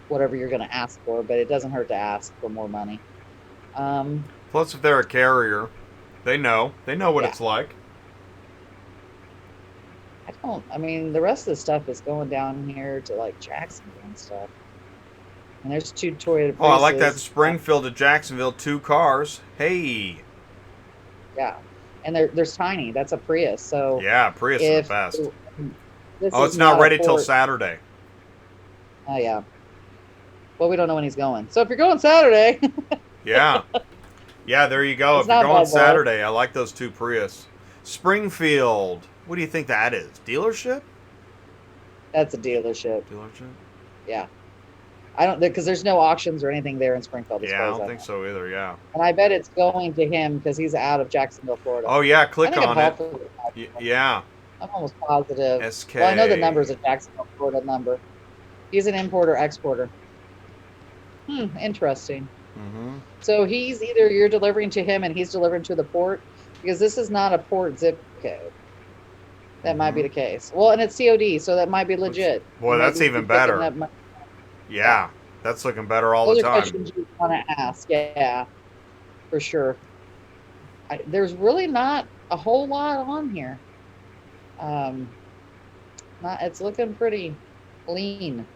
Speaker 1: whatever you're going to ask for, but it doesn't hurt to ask for more money.
Speaker 2: Plus, if they're a carrier, they know what it's like.
Speaker 1: I mean, the rest of the stuff is going down here to like Jacksonville and stuff. And there's 2 Toyota Priuses.
Speaker 2: Oh, I like that Springfield to Jacksonville, 2 cars. Hey.
Speaker 1: Yeah. And there's tiny. That's a Prius. So
Speaker 2: yeah, Prius is the best. It's
Speaker 1: not
Speaker 2: not ready till Saturday.
Speaker 1: Oh, yeah. Well, we don't know when he's going. So if you're going Saturday.
Speaker 2: Yeah. Yeah, there you go. If you're going Saturday, I like those 2 Prius. Springfield. What do you think that is? Dealership?
Speaker 1: That's a dealership.
Speaker 2: Dealership?
Speaker 1: Yeah. I don't, because there's no auctions or anything there in Springfield.
Speaker 2: Yeah, I don't think so either, yeah.
Speaker 1: And I bet it's going to him because he's out of Jacksonville, Florida.
Speaker 2: Oh, yeah, click on it. Yeah.
Speaker 1: I'm almost positive.
Speaker 2: SK.
Speaker 1: Well, I know the number's a Jacksonville, Florida number. He's an importer-exporter. Interesting.
Speaker 2: Mm-hmm.
Speaker 1: So he's either you're delivering to him and he's delivering to the port, because this is not a port zip code. That might be the case. Well, and it's COD, so that might be legit.
Speaker 2: Boy, that's even better. Yeah, that's looking better all the time.
Speaker 1: Those are questions you want to ask. Yeah, for sure. There's really not a whole lot on here. It's looking pretty lean.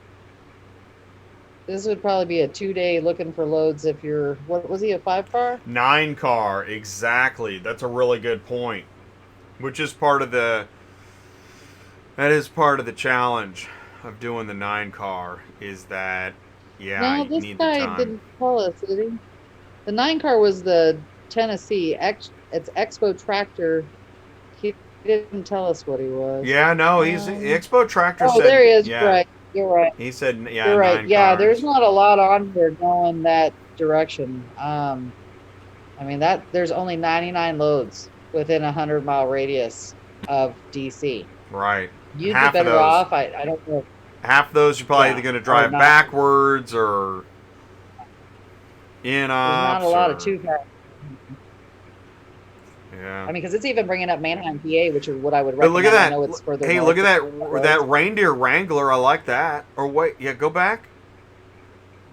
Speaker 1: This would probably be a 2-day looking for loads if you're, what was he, a 5-car?
Speaker 2: 9-car, exactly. That's a really good point. Which is part of the challenge of doing the 9-car is that, yeah, you need the time.
Speaker 1: This guy didn't tell us, did he? The 9-car was the Tennessee. It's Expo Tractor. He didn't tell us what he was.
Speaker 2: Yeah, no, he's Expo Tractor said.
Speaker 1: Oh, there he is.
Speaker 2: Yeah.
Speaker 1: Right. You're right.
Speaker 2: He said, yeah,
Speaker 1: you're right.
Speaker 2: 9
Speaker 1: Yeah,
Speaker 2: cars.
Speaker 1: there's not a lot on here going that direction. I mean, there's only 99 loads within a 100-mile radius of DC.
Speaker 2: Right.
Speaker 1: You'd be better off. I don't know.
Speaker 2: Half of those you're probably either going to drive backwards or in off.
Speaker 1: There's not a lot of 2-car.
Speaker 2: Yeah.
Speaker 1: I mean, because it's even bringing up Manheim, PA, which is what I would recommend.
Speaker 2: But look at that.
Speaker 1: I know it's further
Speaker 2: hey,
Speaker 1: north
Speaker 2: look at that Reindeer Wrangler. I like that. Or wait, yeah, go back.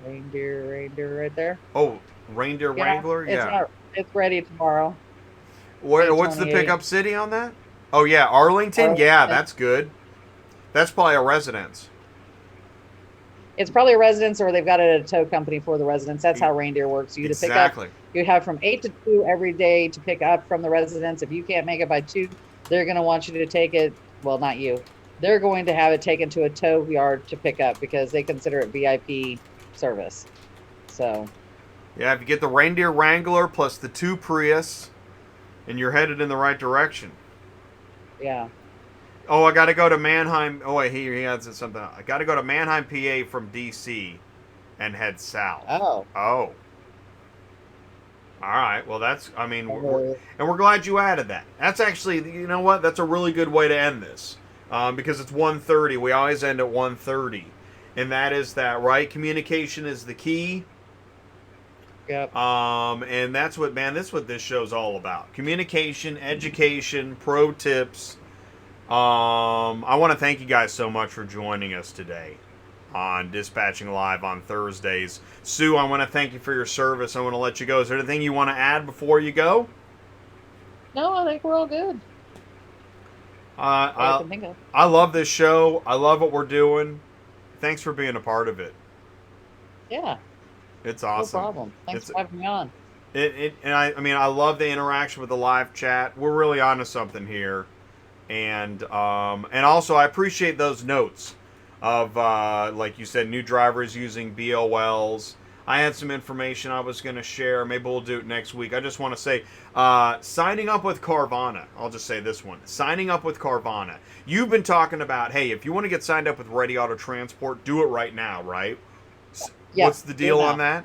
Speaker 1: Reindeer right there.
Speaker 2: Oh, Reindeer Wrangler? Yeah.
Speaker 1: It's ready tomorrow.
Speaker 2: What's the pickup city on that? Oh, yeah, Arlington? Yeah, that's good. That's probably a residence.
Speaker 1: It's probably a residence, or they've got it at a tow company for the residence. That's how Reindeer works. To pick up, you have from 8 to 2 every day to pick up from the residence. If you can't make it by 2, they're going to want you to take it. Well, not you. They're going to have it taken to a tow yard to pick up because they consider it VIP service. So,
Speaker 2: Yeah, if you get the Reindeer Wrangler plus the 2 Prius, and you're headed in the right direction.
Speaker 1: yeah.
Speaker 2: Oh, I got to go to Manheim. Oh, wait, he has something. I got to go to Manheim, PA from DC and head south.
Speaker 1: Oh.
Speaker 2: Oh. All right. Well, that's, I mean, we're glad you added that. That's actually, you know what? That's a really good way to end this. Because it's 1:30. We always end at 1:30. And that is that, right? Communication is the key.
Speaker 1: Yep.
Speaker 2: And that's what this show's all about. Communication, education, pro tips. I want to thank you guys so much for joining us today on Dispatching Live on Thursdays. Sue, I want to thank you for your service. I want to let you go. Is there anything you want to add before you go?
Speaker 1: No, I think we're all good. I can think of.
Speaker 2: I love this show. I love what we're doing. Thanks for being a part of it.
Speaker 1: Yeah.
Speaker 2: It's awesome.
Speaker 1: No problem. Thanks for having me on.
Speaker 2: I mean, I love the interaction with the live chat. We're really onto something here. And also, I appreciate those notes of, like you said, new drivers using BOLs. I had some information I was going to share. Maybe we'll do it next week. I just want to say, signing up with Carvana. I'll just say this one. Signing up with Carvana. You've been talking about, hey, if you want to get signed up with Ready Auto Transport, do it right now, right?
Speaker 1: Yeah,
Speaker 2: what's the deal on that?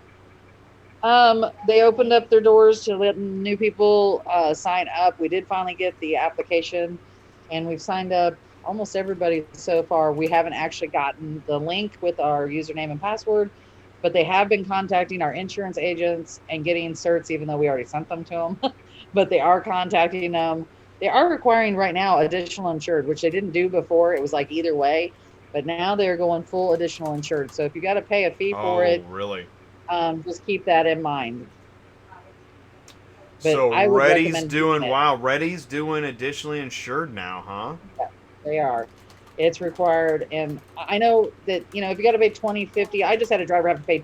Speaker 1: They opened up their doors to let new people sign up. We did finally get the application, and we've signed up almost everybody so far. We haven't actually gotten the link with our username and password, but they have been contacting our insurance agents and getting certs, even though we already sent them to them. But they are contacting them. They are requiring right now additional insured, which they didn't do before. It was like either way. But now they're going full additional insured. So if you got to pay a fee for it,
Speaker 2: really?
Speaker 1: Just keep that in mind.
Speaker 2: But so Ready's doing, wow, Ready's doing additionally insured now, huh?
Speaker 1: Yeah, they are. It's required. And I know that, if you got to pay $20, $50, I just had a driver have to pay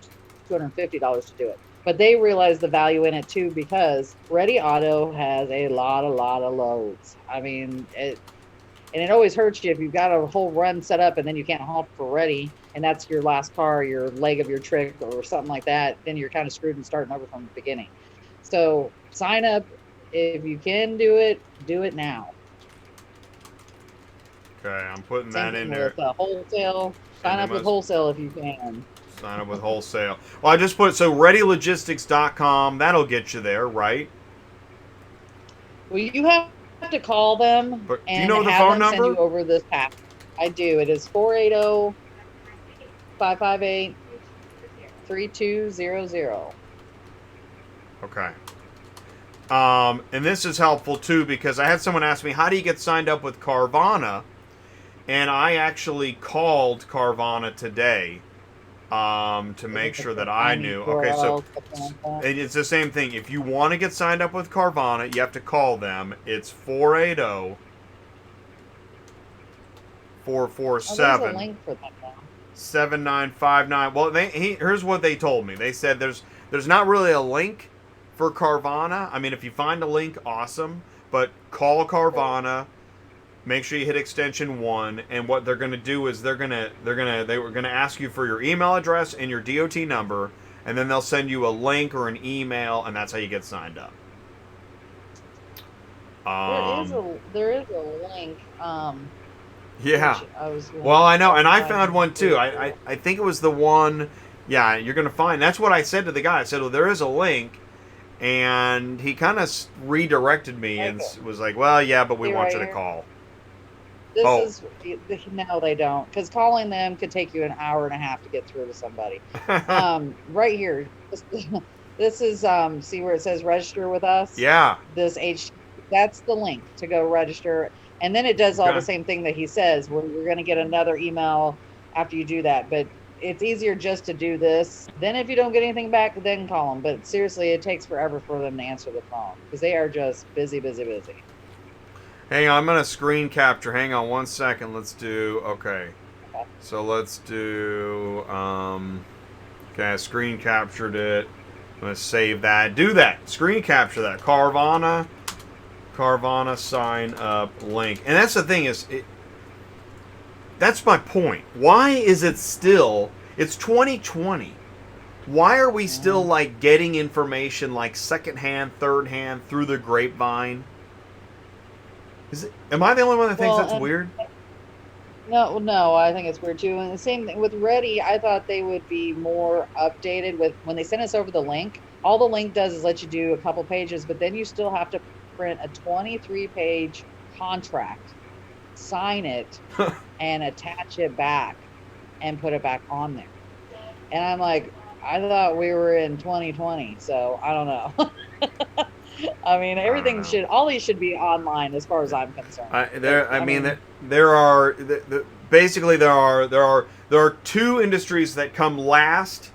Speaker 1: $250 to do it. But they realize the value in it too, because Ready Auto has a lot of loads. I mean, and it always hurts you if you've got a whole run set up and then you can't haul for Ready, and that's your last car, your leg of your trick or something like that, then you're kind of screwed and starting over from the beginning. So sign up. If you can do it now.
Speaker 2: Okay, I'm putting that in there.
Speaker 1: With wholesale. Sign up with wholesale if you can.
Speaker 2: Sign up with wholesale. Well, I just put, so ReadyLogistics.com, that'll get you there, right?
Speaker 1: Well, you have to call them
Speaker 2: but
Speaker 1: and
Speaker 2: do you know the
Speaker 1: have
Speaker 2: phone
Speaker 1: them
Speaker 2: number?
Speaker 1: send you over this pack. I do. It is 480-558-3200.
Speaker 2: Okay. And this is helpful too, because I had someone ask me, how do you get signed up with Carvana? And I actually called Carvana today to make sure that I knew. Okay, so it's the same thing. If you want to get signed up with Carvana, you have to call them. It's 480-447-7959. Well, here's what they told me. They said there's not really a link for Carvana. I mean, if you find a link, awesome. But call Carvana. Make sure you hit extension 1, and what they're going to do is they were going to ask you for your email address and your DOT number, and then they'll send you a link or an email, and that's how you get signed up.
Speaker 1: There is a link.
Speaker 2: Yeah. Well, I know, and I found one too. I think it was the one. Yeah, you're going to find. That's what I said to the guy. I said, well, there is a link. And he kind of redirected me and was like, well, yeah, but we want you to call.
Speaker 1: No, they don't. Because calling them could take you an hour and a half to get through to somebody. Right here. This is, see where it says register with us?
Speaker 2: Yeah.
Speaker 1: That's the link to go register. And then it does all the same thing that he says, where you're going to get another email after you do that. But it's easier just to do this. Then if you don't get anything back, then call them. But seriously, it takes forever for them to answer the phone because they are just busy.
Speaker 2: Hang on, I'm going to screen capture. Hang on one second. Let's do, okay. So let's do, okay, I screen captured it. I'm going to save that. Do that. Screen capture that. Carvana. Carvana sign up link. And that's the thing that's my point. Why is it still, it's 2020. Why are we still like getting information like secondhand, third hand through the grapevine? Am I the only one that thinks that's weird?
Speaker 1: No, I think it's weird too. And the same thing with Ready, I thought they would be more updated with when they send us over the link. All the link does is let you do a couple pages, but then you still have to print a 23-page contract, sign it, and attach it back and put it back on there. And I'm like, I thought we were in 2020, so I don't know. I mean, everything all these should be online as far as I'm concerned.
Speaker 2: There are basically there are two industries that come last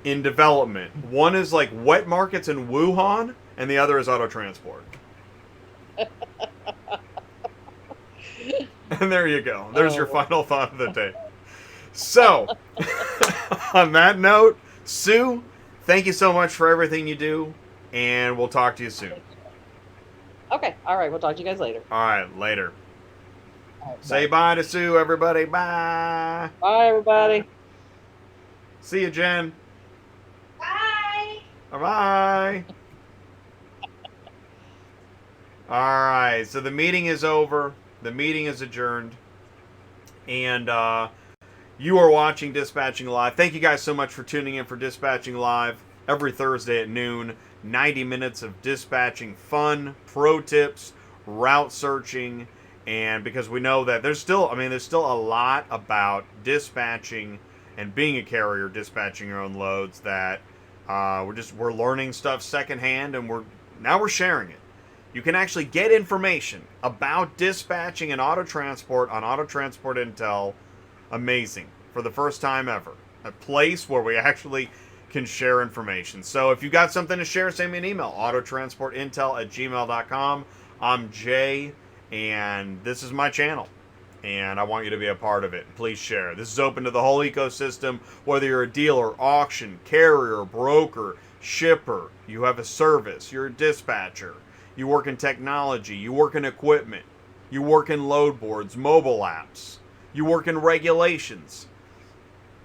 Speaker 2: in development. One is like wet markets in Wuhan, and the other is auto transport. And there you go. There's your final thought of the day. So, on that note, Sue, thank you so much for everything you do, and we'll talk to you soon.
Speaker 1: Okay. All right. We'll talk to you guys later.
Speaker 2: All right. Later.
Speaker 1: All right,
Speaker 2: Say bye to Sue, everybody. Bye.
Speaker 1: Bye, everybody.
Speaker 2: See you, Jen.
Speaker 1: Bye.
Speaker 2: Bye. All right. So the meeting is over. The meeting is adjourned. And you are watching Dispatching Live. Thank you guys so much for tuning in for Dispatching Live every Thursday at noon. 90 minutes of dispatching fun, pro tips, route searching, and because we know that there's still a lot about dispatching and being a carrier, dispatching your own loads that we're learning stuff secondhand, and we're sharing it. You can actually get information about dispatching and auto transport on Auto Transport Intel. Amazing. For the first time ever. A place where we actually can share information. So if you got something to share, send me an email. autotransportintel@gmail.com. I'm Jay, and this is my channel. And I want you to be a part of it. Please share. This is open to the whole ecosystem, whether you're a dealer, auction, carrier, broker, shipper, you have a service, you're a dispatcher, you work in technology, you work in equipment, you work in load boards, mobile apps, you work in regulations.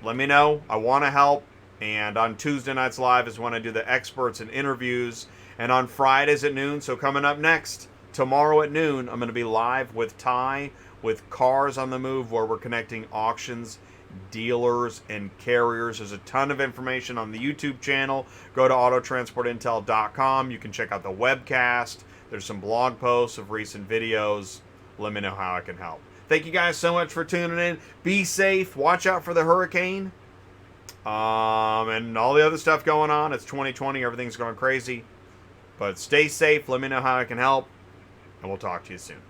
Speaker 2: Let me know. I want to help. And on Tuesday nights live is when I do the experts and interviews. And on Fridays at noon, so coming up next, tomorrow at noon, I'm going to be live with Ty with Cars on the Move, where we're connecting auctions, dealers, and carriers. There's a ton of information on the YouTube channel. Go to autotransportintel.com. You can check out the webcast. There's some blog posts of recent videos. Let me know how I can help. Thank you guys so much for tuning in. Be safe. Watch out for the hurricane. And all the other stuff going on. It's 2020. Everything's going crazy. But stay safe. Let me know how I can help. And we'll talk to you soon.